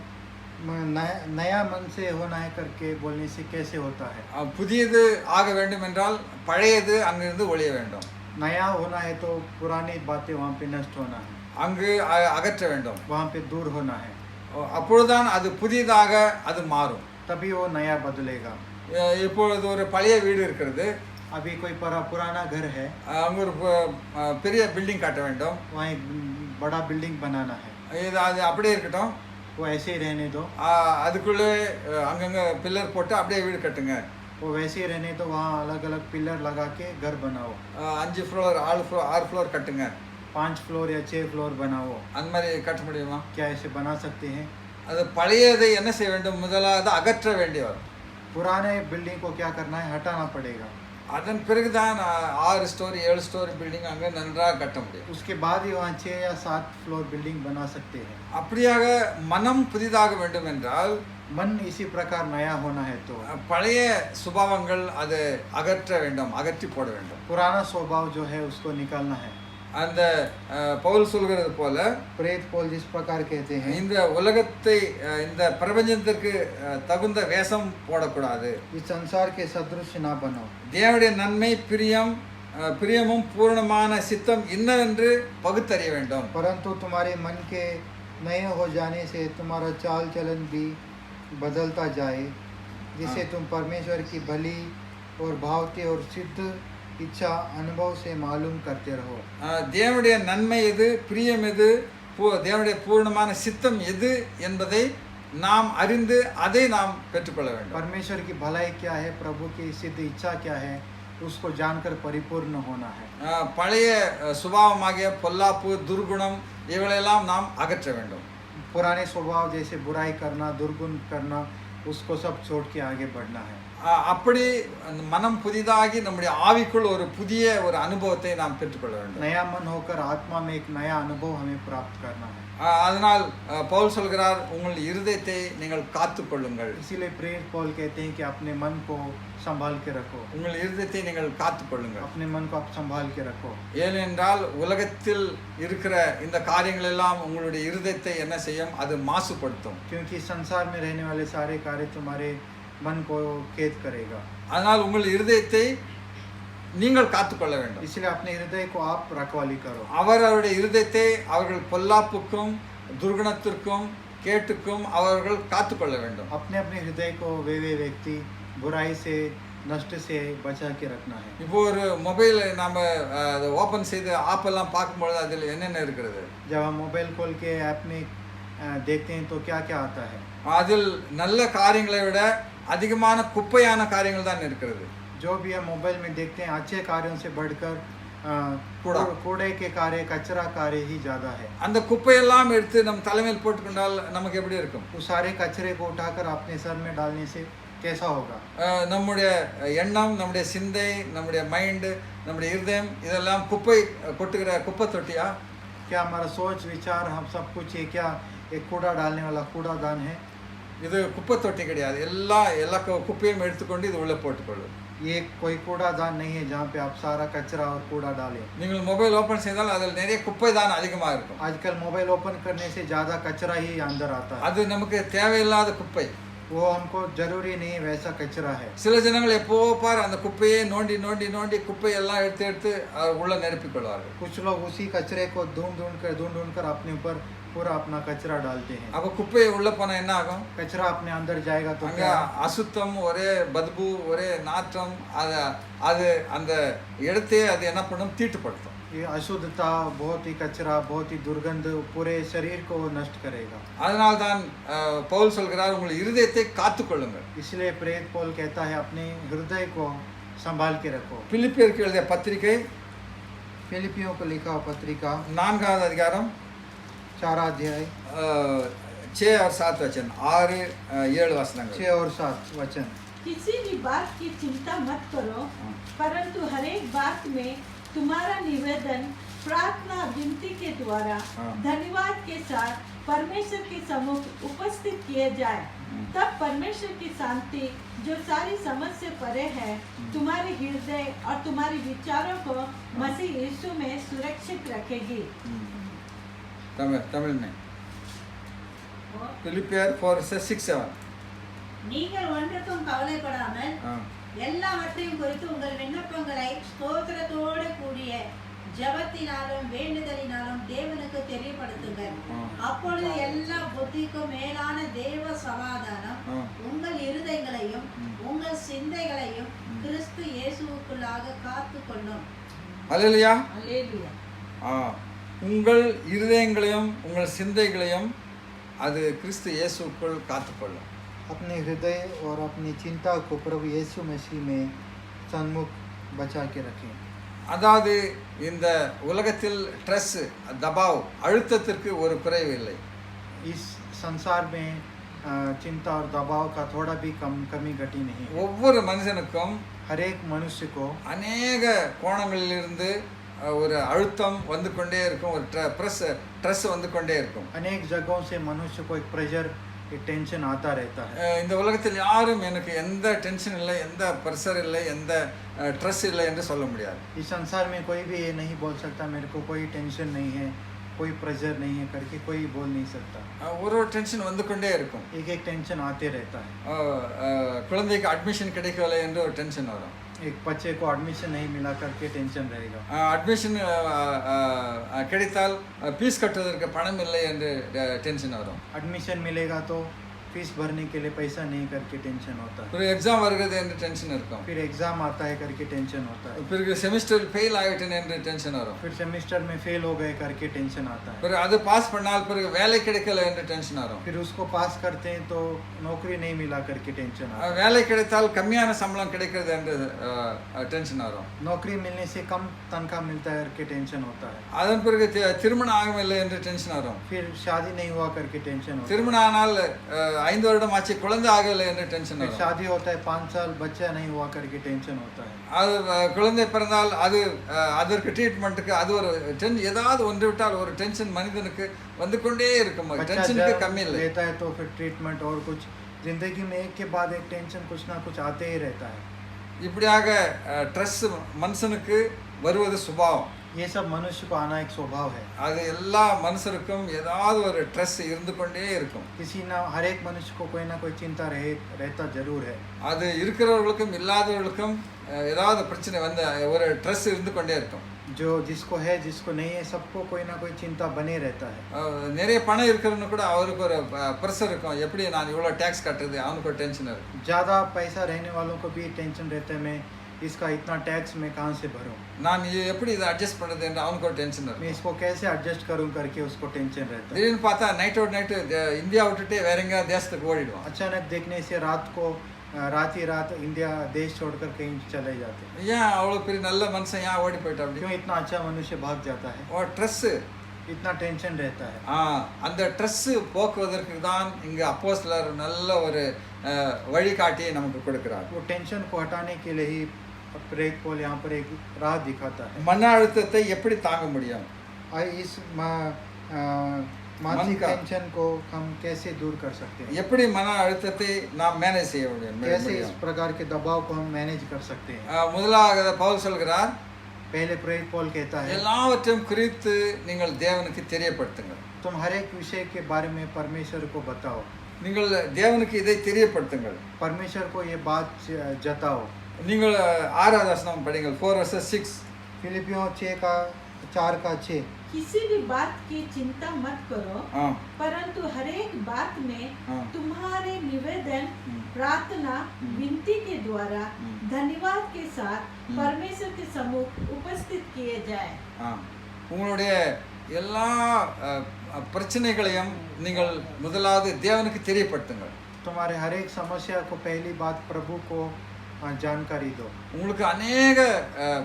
नया मन से होना है करके बोलने से कैसे होता है? புதியது ஆக வேண்டும் என்றால் பழையது அங்கிருந்து ஒழிய வேண்டும். नया होना है तो पुरानी बातें वहाँ पे नष्ट होना है, அங்கு அகற்ற வேண்டும், वहाँ पे दूर होना है। அப்பொழுதுதான் அது புதியதாக அது மாறும். तभी वो नया बदलेगा। இப்பொழுது ஒரு பழைய வீடு இருக்கிறது, अभी कोई पुराना घर है, அங்கே ஒரு பெரிய பில்டிங் கட்ட வேண்டும், वहाँ एक बड़ा बिल्डिंग बनाना है। அது அப்படியே இருக்கட்டும், वो ऐसे ही रहने दो, அதுக்குள்ளே அங்கங்கே பில்லர் போட்டு அப்படியே வீடு கட்டுங்க. वो वैसे ही रहने दो, वहाँ अलग अलग पिलर लगा के घर बनाओ। 5 ஃப்ளோர் 6 ஃப்ளோர் கட்டுங்க, 5 फ्लोर या 6 फ्लोर बनाओ। அந்த மாதிரி கட்ட முடியுமா? क्या ऐसे बना सकते हैं? அது பழையதை என்ன செய்ய வேண்டும்? முதலாவது அகற்ற வேண்டி வரும். पुराने बिल्डिंग को क्या करना है? हटाना पड़ेगा। அதன் பிறகுதான் 6 ஸ்டோரி 7 ஸ்டோரி பில்டிங் அங்கே நன்றாக கட்ட முடியும். उसके बाद ही वहाँ 6 या 7 फ्लोर बिल्डिंग बना सकते हैं। அப்படியாக மனம் புதிதாக வேண்டும் என்றால் मन इसी प्रकार नया होना है तो பழைய சுபாவங்கள் அதை அகற்ற வேண்டும், அகற்றி போட வேண்டும். पुराना स्वभाव जो है उसको निकालना है। அந்த பவுல் சொல்கிறது போல प्रेरित पौल जिस प्रकार कहते हैं, இந்த உலகத்தை இந்த பிரபஞ்சத்திற்கு தகுந்த வேஷம் போடக்கூடாது. इस संसार के सदृश ना बनो। தேவனுடைய நன்மை பிரியமும் பூர்ணமான சித்தம் இன்னதென்று பகுத்தறிய வேண்டும். परंतु तुम्हारे मन के नए हो जाने से तुम्हारा चाल चलन भी बदलता जाए, जिससे तुम परमेश्वर की भली और भावती और सिद्ध इच्छा अनुभव से मालूम करते रहो। தேவனுடைய நன்மை எது, பிரியம் எது, தேவனுடைய பூர்ணமான சித்தம் எது என்பதை நாம் அறிந்து அதை நாம் பெற்றுக்கொள்ள வேண்டும். परमेश्वर की भलाई क्या है, प्रभु की सिद्ध इच्छा क्या है, उसको जानकर परिपूर्ण होना है। பழைய சுபாவமாகிய பொல்லாப்பு துர்குணம் இவைகளெல்லாம் நாம் அகற்ற வேண்டும். पुराने स्वभाव जैसे बुराई करना, दुर्गुण करना, उसको सब छोड़ के आगे बढ़ना है। அப்படி மனம் புதிதாகி நம்முடைய ஆவிக்குள் ஒரு புதிய ஒரு அனுபவத்தை நாம் பெற்றுக்கொள்ள வேண்டும். नया मन होकर आत्मा में एक नया अनुभव हमें प्राप्त करना है। அதனால் பவுல் சொல்கிறார், உங்கள் இருதயத்தை நீங்கள் காத்துக்கொள்ளுங்கள். इसीलिए प्रेरित पौल कहते हैं कि अपने मन को संभाल के रखो। உங்கள் இருதயத்தை நீங்கள் காத்துக்கொள்ளுங்கள். अपने मन को आप संभाल के रखो। ஏனென்றால் உலகத்தில் இருக்கிற இந்த காரியங்கள் எல்லாம் உங்களுடைய இருதயத்தை என்ன செய்யும்? அது மாசுபடுத்தும். क्योंकि संसार में रहने वाले सारे कार्य तुम्हारे मन को कैद करेगा। அதனால் உங்கள் இருதயத்தை நீங்கள் காத்துக்கொள்ள வேண்டும். इसलिए अपने हृदय को आप रखवाली करो। அவர்களுடைய இருதயத்தை அவர்கள் பொல்லாப்புக்கும் துர்குணத்திற்கும் கேட்டுக்கும் அவர்கள் காத்துக்கொள்ள வேண்டும். अपने अपने हृदय को वे व्यक्ति बुराई से, नष्ट से बचा के रखना है। இப்போ ஒரு மொபைல் நாம அதை ஓபன் செய்து ஆப்பெல்லாம் பார்க்கும்பொழுது அதில் என்னென்ன இருக்கிறது? जब हम मोबाइल खोल के ऐप में देखते हैं तो क्या क्या आता है? அதில் நல்ல காரியங்களை விட அதிகமான குப்பையான காரியங்கள் தான் இருக்கிறது. जो भी हम मोबाइल में देखते हैं अच्छे कार्यों से बढ़कर कूड़े के कार्य, कचरा कार्य ही ज़्यादा है। அந்த குப்பையெல்லாம் எடுத்து நம்ம தலைமையில் போட்டுக்கொண்டால் நமக்கு எப்படி இருக்கும்? उस सारे कचरे को उठाकर अपने सर में डालने से कैसा होगा? நம்முடைய எண்ணம், நம்முடைய சிந்தை, நம்முடைய மைண்ட், நம்முடைய இருதயம் இதெல்லாம் குப்பை கொட்டுகிற குப்பை தொட்டியா? क्या हमारा सोच विचार हम सब कुछ ये क्या एक कूड़ा डालने वाला कूड़ादान है? இது குப்பை தொட்டி கிடையாது. எல்லா குப்பையும் எடுத்துக்கொண்டு இது உள்ள போட்டுக்கொள்ளு. ये कोई कूड़ादान नहीं है जहाँ पे आप सारा कचरा और कूड़ा डालें। நீங்கள் மொபைல் ஓபன் செய்தால் அதில் நிறைய குப்பை தான் அதிகமாக இருக்கும். आजकल मोबाइल ओपन करने से ज़्यादा कचरा ही अंदर आता है। அது நமக்கு தேவையில்லாத குப்பை. वो हमको जरूरी नहीं वैसा कचरा है। சில ஜனங்கள் எப்போ பார் அந்த குப்பையை நோண்டி நோண்டி நோண்டி குப்பையெல்லாம் எடுத்து எடுத்து உள்ள நிரப்பிக் கொள்வார்கள். कुछ लोग उसी कचरे को ढूंढ ढूंढ कर अपने ऊपर पूरा अपना कचरा डालते हैं। அப்போ குப்பை உள்ள போனா என்ன ஆகும்? कचरा अपने अंदर जाएगा तो அங்க क्या? அசுத்தம், ஒரே பத்பு, ஒரே நாற்றம், அது அந்த இடத்தையே அது என்ன பண்ணும்? தீட்டுப்படுத்தும். ये अशुद्धता, बहुत ही कचरा, बहुत ही दुर्गंध पूरे शरीर को नष्ट करेगा। அதனால் தான் பவுல் சொல்கிறார், உங்கள் இருதயத்தை காத்துக்கொள்ளுங்கள். इसलिए प्रेरित पौल कहता है अपने हृदय को संभाल के रखो। பிலிப்பியருக்கு எழுதிய பத்திரிகை फिलिपियों को लिखा हुआ पत्रिका 4வது அதிகாரம் 4 अध्याय 6 और 7 वचन, 6 7 वचनங்கள். 6 और 7 वचन। किसी भी बात की चिंता मत करो, परंतु हर एक बात में तुम्हारा निवेदन प्रार्थना विनती के द्वारा धन्यवाद के साथ परमेश्वर के सम्मुख उपस्थित किए जाए। तब परमेश्वर की शांति जो सारी समझ से परे है तुम्हारे हृदय और तुम्हारे विचारों को मसीह यीशु में सुरक्षित रखेगी। तमिल में பிலிப்பியர் 4:6-7. நீங்கள் ஒன்றுக்கும் கவலைப்படாமல் எல்லாவற்றையும் குறித்து உங்கள் விண்ணப்பங்களை ஸ்தோத்திரத்தோடு கூடிய ஜெபத்தினாலும் வேண்டுதலினாலும் தேவனுக்கு தெரியப்படுத்துங்கள். அப்பொழுது எல்லா புத்திக்கும் மேலான தேவ சமாதானம் உங்கள் இருதயங்களையும் உங்கள் சிந்தைகளையும் கிறிஸ்து இயேசுவுக்குள்ளாக காத்துக்கொள்ளும். அல்லேலூயா. हालेलुया। உங்கள் இருதயங்களையும் உங்கள் சிந்தைகளையும் அது கிறிஸ்து இயேசுவுக்குள் காத்துக்கொள்ளும். अपने हृदय और अपनी चिंता को प्रभु यीशु मसीह में सन्मुख बचा के रखें। அதாவது இந்த உலகத்தில் ஸ்ட்ரெஸ், தபாவ், அழுத்தத்திற்கு ஒரு குறைவு இல்லை. इस संसार में चिंता और दबाव का थोड़ा भी कमी घटी नहीं है। ஒவ்வொரு மனுஷனுக்கும் हर एक मनुष्य को அநேக கோணங்களிலிருந்து ஒரு அழுத்தம் வந்து கொண்டே இருக்கும், ஒரு ஸ்ட்ரெஸ் வந்து கொண்டே இருக்கும். अनेक जगहों से मनुष्य को एक प्रेशर, एक टेंशन आता रहता है। இந்த உலகத்தில் யாரும் எனக்கு எந்த டென்ஷன் இல்லை, எந்த ப்ரெஷர் இல்லை, எந்த ஸ்ட்ரெஸ் இல்லை என்று சொல்ல முடியாது. इस संसार में कोई भी ये नहीं बोल सकता मेरे को कोई टेंशन नहीं है, कोई प्रेशर नहीं है करके कोई बोल नहीं सकता। ஒரு டென்ஷன் வந்து கொண்டே இருக்கும். एक एक टेंशन आते रहता है। குழந்தைக்கு அட்மிஷன் கிடைக்கவில்லை என்று ஒரு டென்ஷன் வரும். एक बच्चे को एडमिशन नहीं मिला करके टेंशन रहेगा। அட்மிஷன் கிடைத்தால் ஃபீஸ் கட்டுவதற்கு பணம் இல்லை என்று டென்ஷன் வரும். एडमिशन मिलेगा तो फीस भरने के लिए पैसा नहीं करके टेंशन होता है, ஒரு எக்ஸாம் வருகிறது என்று டென்ஷன் இருக்கும், फिर एग्ज़ाम आता है करके टेंशन होता है, பிறகு செமிஸ்டர் ஃபெயில் ஆகிட்டேன் என்று டென்ஷன் வரும், फिर सेमेस्टर में फेल हो गए करके टेंशन आता है, பிறகு அது பாஸ் பண்ணால் பிறகு வேலை கிடைக்கல என்று டென்ஷன் வரும், फिर उसको पास करते हैं तो नौकरी नहीं मिला करके टेंशन आता है, வேலை கிடைத்தால் கம்மியான சம்பளம் கிடைக்கிறது என்று டென்ஷன் வரும், नौकरी मिलने से कम तनख्वाह मिलता है करके टेंशन होता है, அதன் பிறகு திருமணம் ஆகவில்லை என்று டென்ஷன் வரும், फिर शादी नहीं हुआ करके टेंशन होता है, திருமணம் ஆனால் 5 வருடம் ஆச்சு குழந்தை ஆகவில்லை என்று டென்ஷன் फिर வரும், शादी होता है 5 साल बच्चा नहीं हुआ करके टेंशन होता है, அது குழந்தை பிறந்தால் அது அதற்கு ட்ரீட்மெண்ட்டுக்கு அது ஒரு ஏதாவது ஒன்று விட்டால் ஒரு டென்ஷன் மனிதனுக்கு வந்து கொண்டே இருக்கும், बच्चा டென்ஷனுக்கு जब கம்மி இல்லை. लेता है तो फिर ट्रीटमेंट और कुछ जिंदगी में एक के बाद एक टेंशन कुछ ना कुछ आते ही रहता है, இப்படியாக ஸ்ட்ரெஸ் மனுஷனுக்கு வருவது சுபாவம், ये सब मनुष्य को आना एक स्वभाव है, அது எல்லா மனுஷருக்கும் ஏதாவது ஒரு ஸ்ட்ரெஸ் இருந்து கொண்டே இருக்கும், किसी ना हर एक मनुष्य को कोई ना कोई चिंता रहता जरूर है, அது இருக்கிறவர்களுக்கும் இல்லாதவர்களுக்கும் ஏதாவது பிரச்சனை வந்து ஒரு ஸ்ட்ரெஸ் இருந்து கொண்டே இருக்கும், जो जिसको है जिसको नहीं है सबको कोई ना कोई चिंता बने रहता है, நிறைய பணம் இருக்கிறவனு கூட அவருக்கு ஒரு ப்ரெஷர் இருக்கும், எப்படி நான் இவ்வளோ டேக்ஸ் கட்டுறது, அவனுக்கு ஒரு டென்ஷன் இருக்கும், ज़्यादा पैसा रहने वालों को भी टेंशन रहता है, मैं इसका इतना टैक्स मैं कहाँ से भरूं, நான் எப்படி இதை அட்ஜஸ்ட் பண்ணுறது என்று அவனுக்கு ஒரு டென்ஷன் मैं இருக்கும். इसको कैसे एडजस्ट करूं करके उसको टेंशन रहता है, திடீர்னு பார்த்தா நைட்டோட நைட்டு இந்தியா விட்டுட்டு வேற எங்கேயாவது தேசத்துக்கு ஓடிடுவான், अचानक देखने से रात को रात ही रात इंडिया देश छोड़कर कहीं चले जाते हैं, ஏன் அவ்வளோ பெரிய நல்ல மனுஷன் ஏன் ஓடி போயிட்டா அப்படி, क्यों इतना अच्छा मनुष्य भाग जाता है, ஒரு ஸ்ட்ரெஸ்ஸு इतना टेंशन रहता है, அந்த ஸ்ட்ரெஸ்ஸு போக்குவதற்கு தான் இங்கே அப்போஸ்தலர் நல்ல ஒரு வழிகாட்டியை நமக்கு கொடுக்கிறார். वो टेंशन को हटाने के लिए ही प्रेरित पौल यहाँ पर एक राह दिखाता है, மன அழுத்தத்தை எப்படி தாங்க முடியும், इस मानसिक का- टेंशन को हम कैसे दूर कर सकते हैं, எப்படி மன அழுத்தத்தை நாம் மேனேஜ் செய்ய முடியும். कैसे इस प्रकार के दबाव को हम मैनेज कर सकते हैं, முதலாக பவுல் சொல்கிறார், पहले प्रेरित पौल कहता है எல்லாவற்றையும் குறித்து நீங்கள் தேவனுக்கு தெரியப்படுத்துங்கள், तुम हर एक विषय के बारे में परमेश्वर को बताओ, நீங்கள் தேவனுக்கு இதை தெரியப்படுத்துங்கள், परमेश्वर को ये बात जताओ, நீங்கள் 6வது வசனம் படிங்கள், 4:6. फिलिपियों 4:6 किसी भी बात की चिंता मत करो, ஆ परंतु हर एक बात में हाँ। तुम्हारे निवेदन, प्रार्थना, विनती के द्वारा धन्यवाद के साथ परमेश्वर के सम्मुख उपस्थित किए जाए। உங்களுடைய எல்லா பிரச்சனைகளையும் நீங்கள் முதலாவது தேவனுக்கு தெரியப்படுத்துங்கள், तुम्हारे हर एक समस्या को पहली बात प्रभु को जानकारी दो, உங்களுக்கு அநேக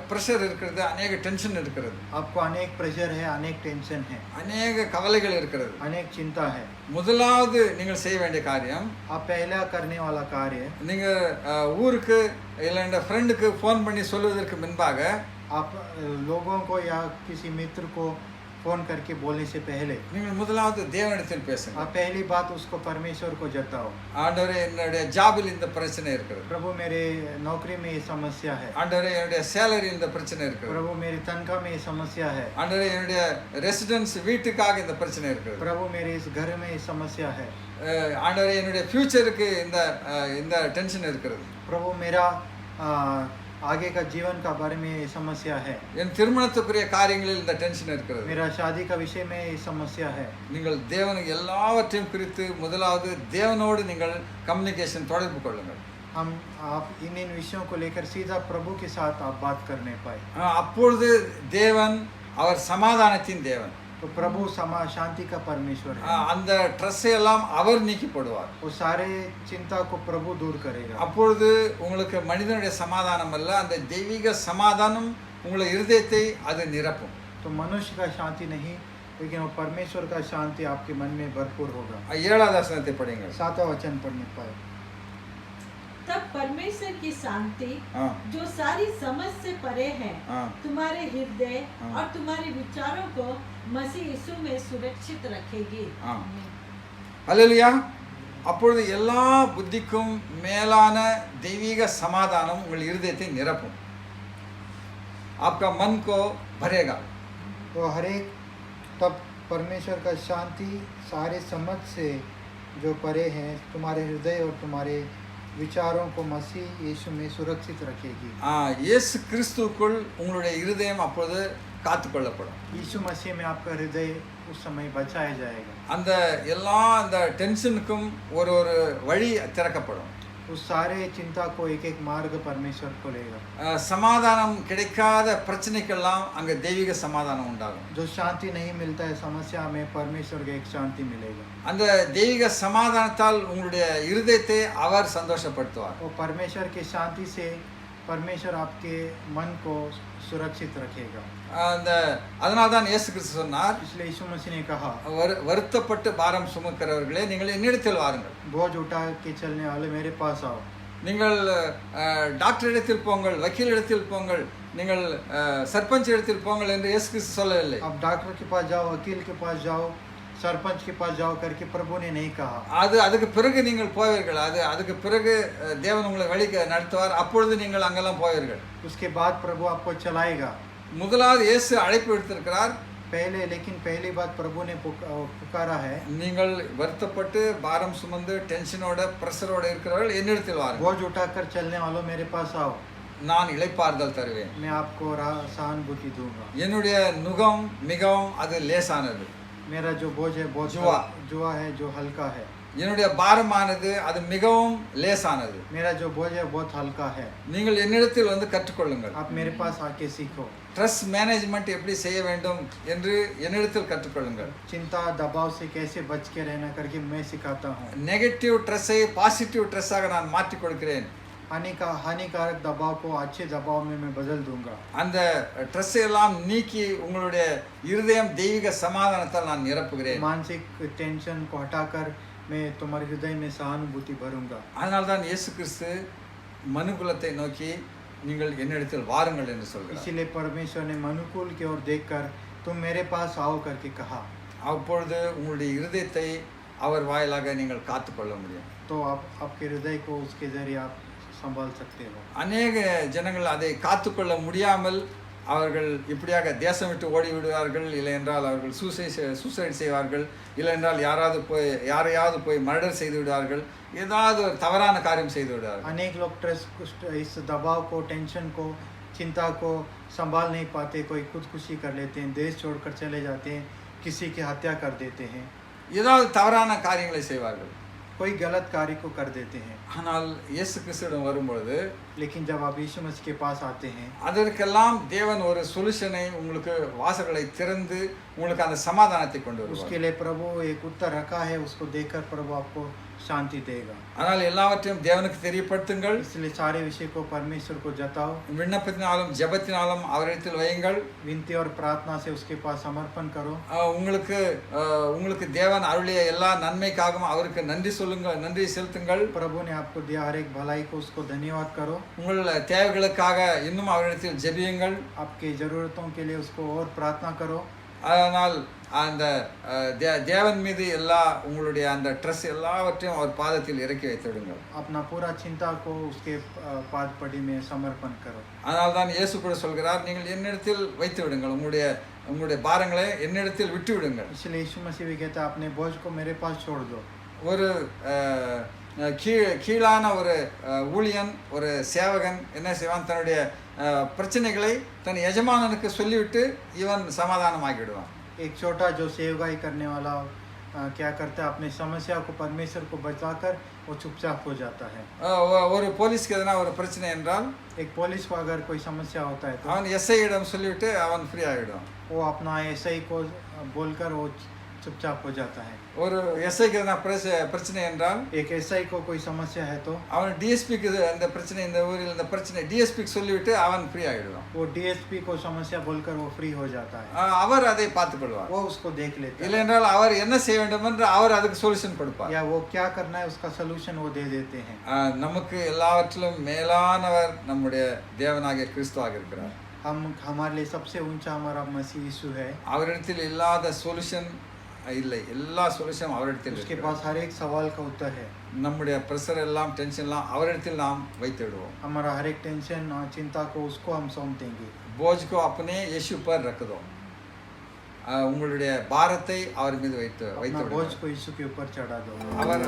ப்ரெஷர் இருக்கிறது, அநேக டென்ஷன் இருக்கிறது, आपको अनेक प्रेशर है, अनेक टेंशन है, அநேக கவலைகள் இருக்கிறது. अनेक चिंता है, முதலாவது நீங்கள் செய்ய வேண்டிய காரியம், आप पहला करने वाला कार्य நீங்கள் ஊருக்கு இல்லை ஃப்ரெண்டுக்கு ஃபோன் பண்ணி சொல்வதற்கு முன்பாக आप लोगों को या किसी मित्र को फोन करके बोलने से पहले நீங்கள் முதலாவது தேவனிடத்தில் பேசுங்க. आप पहली बात उसको परमेश्वर को जताओ, ஆண்டவரே என்னுடைய ஜாபில் இந்த பிரச்சனை இருக்கிறது, प्रभु मेरे नौकरी में ये समस्या है, ஆண்டவரே என்னுடைய சேலரி இந்த பிரச்சனை இருக்கிறது, प्रभु मेरी तनख्वाह में ये समस्या है, ஆண்டவரே என்னுடைய ரெசிடென்ஸ் வீட்டுக்காக இந்த பிரச்சனை இருக்கிறது, प्रभु मेरे इस घर में ये समस्या है, ஆண்டவரே என்னுடைய ஃபியூச்சருக்கு இந்த டென்ஷன் இருக்கிறது, प्रभु मेरा आगे का जीवन का बारे में ये समस्या है, என் திருமணத்துக்குரிய காரியங்களில் இந்த டென்ஷன் இருக்கிறது. मेरा शादी का विषय में ये समस्या है, நீங்கள் தேவனுக்கு எல்லாவற்றையும் குறித்து முதலாவது தேவனோடு நீங்கள் கம்யூனிகேஷன் தொடர்பு கொள்ளுங்கள். आप इन विषयों को लेकर सीधा प्रभु के साथ आप बात करने पाए, அப்பொழுது தேவன் அவர் சமாதானத்தின் தேவன், तो प्रभु शांति का परमेश्वर है, அந்த ட்ரெஸ்ஸை எல்லாம் அவர் நீக்கி போடுவார். वो सारे चिंता को प्रभु दूर करेगा, அப்பொழுது உங்களுக்கு மனிதனுடைய சமாதானம் அல்ல, அந்த தெய்வீக சமாதானம் உங்களுடைய இருதயத்தை அது நிரப்பும். तो मनुष्य का शांति नहीं लेकिन वो परमेश्वर का शांति आपके मन में भरपूर होगा। 7வது வசனத்தை படிங்கள். 7वां वचन पढ़ने पाए, तब परमेश्वर की शांति हाँ। जो सारी समझ से परे है हाँ। तुम्हारे हृदय हाँ। और तुम्हारे विचारों को मसीह यीशु में सुरक्षित रखेगी। हाँ। அல்லேலூயா. அப்பொழுது எல்லா புத்திக்கும் மேலான தெய்வீக சமாதானம் உங்கள் இருதயத்தை நிரப்பும். आपका मन को भरेगा. तो हर एक तब परमेश्वर का शांति सारे समझ से जो परे हैं तुम्हारे हृदय और तुम्हारे विचारों को मसीह यीशु में सुरक्षित रखेगी। இயேசு கிறிஸ்துவுக்குள் உங்களுடைய இருதயம் அப்பொழுது காத்துக்கொள்ளப்படும். यीशु मसीह में आपका हृदय उस समय बचाया जाएगा। அந்த எல்லா அந்த டென்ஷனுக்கும் ஒரு வழி திறக்கப்படும். उस सारे चिंता को एक एक मार्ग परमेश्वर खोलेगा। சமாதானம் கிடைக்காத பிரச்சனைக்கெல்லாம் அங்க தெய்வீக சமாதானம் உண்டாகும். जो शांति नहीं मिलता है समस्या में, परमेश्वर का एक शांति मिलेगा। அந்த தெய்வீக சமாதானத்தால் உங்களுடைய இருதயத்தை அவர் சந்தோஷப்படுத்துவார். और परमेश्वर की शांति से परमेश्वर आपके मन को सुरक्षित रखेगा। அந்த அதனால தான் இயேசு கிறிஸ்து சொன்னார், इसलिए यीशु मसीह ने कहा, வருத்தப்பட்டு பாரம் சுமக்கிறவர்களே நீங்கள் என்னிடத்தில் வாருங்கள். बोझ उठा के चलने वाले मेरे पास आओ। நீங்கள் டாக்டர் இடத்தில் போங்கள், வக்கீல் இடத்தில் போங்கள், நீங்கள் சர்பஞ்ச் இடத்தில் போங்கள் என்று இயேசு கிறிஸ்து சொல்லவில்லை. आप डॉक्टर के पास जाओ, वकील के पास जाओ, सरपंच के पास जाओ करके प्रभु ने नहीं कहा। அதுக்கு பிறகு நீங்கள் போவீர்கள், அதுக்கு பிறகு தேவன் உங்களை வழி நடத்துவார், அப்பொழுது நீங்கள் அங்கெல்லாம் போவீர்கள். उसके बाद प्रभु आपको चलाएगा। முதலாவது இயேசு அழைப்பு எடுத்திருக்கிறார். पहली बात प्रभु ने पुकारा है, நீங்கள் வருத்தப்பட்டு பாரம் சுமந்து டென்ஷனோட பிரஷரோட இருக்கிறவர்கள் என்னிடத்தில் வாருங்கள். बोझ उठाकर चलने वालों मेरे पास आओ, நான் இளைப்பாறுதல் தருவேன். मैं आपको सहानुभूति दूंगा। என்னுடைய நுகம் மிகவும் அது லேசானது. मेरा जो बोझ है बहुत जुआ है, जो हल्का है। என்னுடைய பாரமானது அது மிகவும் லேசானது. मेरा जो बोझ है बहुत हल्का है। நீங்கள் என்னிடத்தில் வந்து கற்றுக்கொள்ளுங்கள். आप मेरे पास आके सीखो। ஸ்ட்ரெஸ் மேனேஜ்மெண்ட் எப்படி செய்ய வேண்டும் என்று என்னிடத்தில் கற்றுக்கொள்ளுங்கள். चिंता दबाव से कैसे बच के रहना करके मैं सिखाता हूँ। நெகட்டிவ் ஸ்ட்ரெஸ்ஸை பாசிட்டிவ் ஸ்ட்ரெஸ்ஸாக நான் மாற்றி கொடுக்கிறேன். हानिकारक दबाव को अच्छे दबाव में मैं बदल दूंगा। அந்த ஸ்ட்ரெஸ் எல்லாம் நீக்கி உங்களுடைய இருதயம் தெய்வீக சமாதானத்தால் நான் நிரப்புகிறேன். मानसिक टेंशन को हटाकर मैं तुम्हारे हृदय में सहानुभूति भरूंगा। அதனால தான் இயேசு கிறிஸ்து மனுக்குலத்தை நோக்கி நீங்கள் என்னிடத்தில் வாருங்கள் என்று சொல்கிறார். इसीलिए परमेश्वर ने मनुकुल की ओर देखकर तुम मेरे पास आओ करके कहा। அப்பொழுது உங்களுடைய இருதயத்தை அவர் வாயிலாக நீங்கள் காத்துக்கொள்ள முடியும். तो आपके हृदय को उसके जरिए आप संभाल सकते हो। அநேக ஜனங்கள் அதை காத்துக்கொள்ள முடியாமல் அவர்கள் இப்படியாக தேசம் விட்டு ஓடி விடுவார்கள், இல்லை என்றால் அவர்கள் சூசைட் செய்வார்கள், இல்லை என்றால் யாரையாவது போய் மர்டர் செய்து விடுவார்கள், ஏதாவது ஒரு தவறான காரியம் செய்து விடுவார்கள். अनेक लोग इस दबाव को, टेंशन को, चिंता को संभाल नहीं पाते, कोई खुदकुशी कर लेते हैं, देश छोड़कर चले जाते हैं, किसी की हत्या कर देते हैं, ஏதாவது தவறான காரியங்களை செய்வார்கள். कोई गलत कार्य को कर देते हैं। ஆனால் இயேசு கிறிஸ்துவிடம் வரும்பொழுது, लेकिन जब आप यीशु मसीह के पास आते हैं, அதற்கெல்லாம் தேவன் ஒரு சொல்யூஷனை உங்களுக்கு வாசல்களை திறந்து உங்களுக்கு அந்த சமாதானத்தை கொண்டு வருவார். उसके लिए प्रभु एक उत्तर रखा है, उसको देखकर प्रभु आपको शांति देगा। ஆனால் எல்லாவற்றையும் தேவனுக்கு தெரியப்படுத்துங்கள். इसलिए सारे विषय को परमेश्वर को जताओ, விண்ணப்பத்தினாலும் ஜெபத்தினாலும் அவரிடத்தில் வையுங்கள். विनती और प्रार्थना से उसके पास समर्पण करो। உங்களுக்கு தேவன் அருளிய எல்லா நன்மைக்காகவும் அவருக்கு நன்றி சொல்லுங்கள், நன்றி செலுத்துங்கள். प्रभु ने आपको दिया हर एक भलाई को उसको धन्यवाद करो। உங்கள் தேவைகளுக்காக இன்னும் அவரிடத்தில் ஜெபியுங்கள். आपकी ज़रूरतों के लिए उसको और प्रार्थना करो। அதனால் அந்த தேவன் மீது எல்லா உங்களுடைய அந்த ட்ரெஸ் எல்லாவற்றையும் அவர் பாதத்தில் இறக்கி வைத்து விடுங்கள். अपना पूरा चिंता को उसके पाद पड़ी में समर्पण करो। அதனால் தான் இயேசு கூட சொல்கிறார், நீங்கள் என்னிடத்தில் வைத்து விடுங்கள், உங்களுடைய பாரங்களை என்னிடத்தில் விட்டு விடுங்கள். इसलिए यीशु मसीह भी कहता है, अपने बोझ को मेरे पास छोड़ दो। ஒரு கீழான ஒரு ஊழியன், ஒரு சேவகன் என்ன செய்வான், தன்னுடைய பிரச்சனைகளை தன் எஜமானனுக்கு சொல்லிவிட்டு இவன் சமாதானமாகிவிடுவான். एक छोटा जो सेवकाई करने वाला क्या करता है, अपनी समस्या को परमेश्वर को बचाकर वो चुपचाप हो जाता है। ஒரு போலீஸ்க்கு எதனா ஒரு பிரச்சனை என்றால், एक पुलिस को अगर कोई समस्या होता है तो அவன் எஸ்ஐயிடம் சொல்லிவிட்டு அவன் ஃப்ரீ ஆகிடுவான். वो अपना एसआई को बोलकर वो चुपचाप हो जाता है। ஒரு எஸ்ஐக்கு எதனா பிரச்சனை என்றால், एक एसआई को कोई समस्या है तो அவன் டிஎஸ்பிக்கு அந்த பிரச்சனை, இந்த ஊரில் இந்த பிரச்சனை டிஎஸ்பிக்கு சொல்லிவிட்டு அவன் ஃப்ரீ ஆகிடுவான். वो डीएसपी को समस्या बोलकर वो फ्री हो जाता है। அவர் அதை பார்த்துக்கொள்வார். वो उसको देख लेता है, இல்லை என்றால் அவர் என்ன செய்ய வேண்டும் என்று அவர் அதுக்கு சொல்யூஷன் கொடுப்பார். या वो क्या करना है उसका सलूशन वो दे देते हैं। நமக்கு எல்லாவற்றிலும் மேலானவர் நம்முடைய தேவனாகிய கிறிஸ்துவாக இருக்கிறார். हमारे लिए सबसे ऊंचा हमारा मसीह यीशु है। அவரிடத்தில் இல்லாத சொல்யூஷன் இல்லை, எல்லா சொல்யூஷனும் அவரிடத்தில் उसके இருக்கிறது. पास हर एक सवाल का उत्तर है। நம்முடைய ப்ரெஷர் எல்லாம், டென்ஷன் எல்லாம் அவரிடத்தில் நாம் வைத்து விடுவோம். हमारा हर एक टेंशन और चिंता को उसको हम सौंप देंगे। बोझ को अपने यीशु पर रख दो. உங்களுடைய பாரத்தை அவர் மீது வைத்து अपना बोझ விடுங்கள். को यीशु के ऊपर चढ़ा दो। அவர்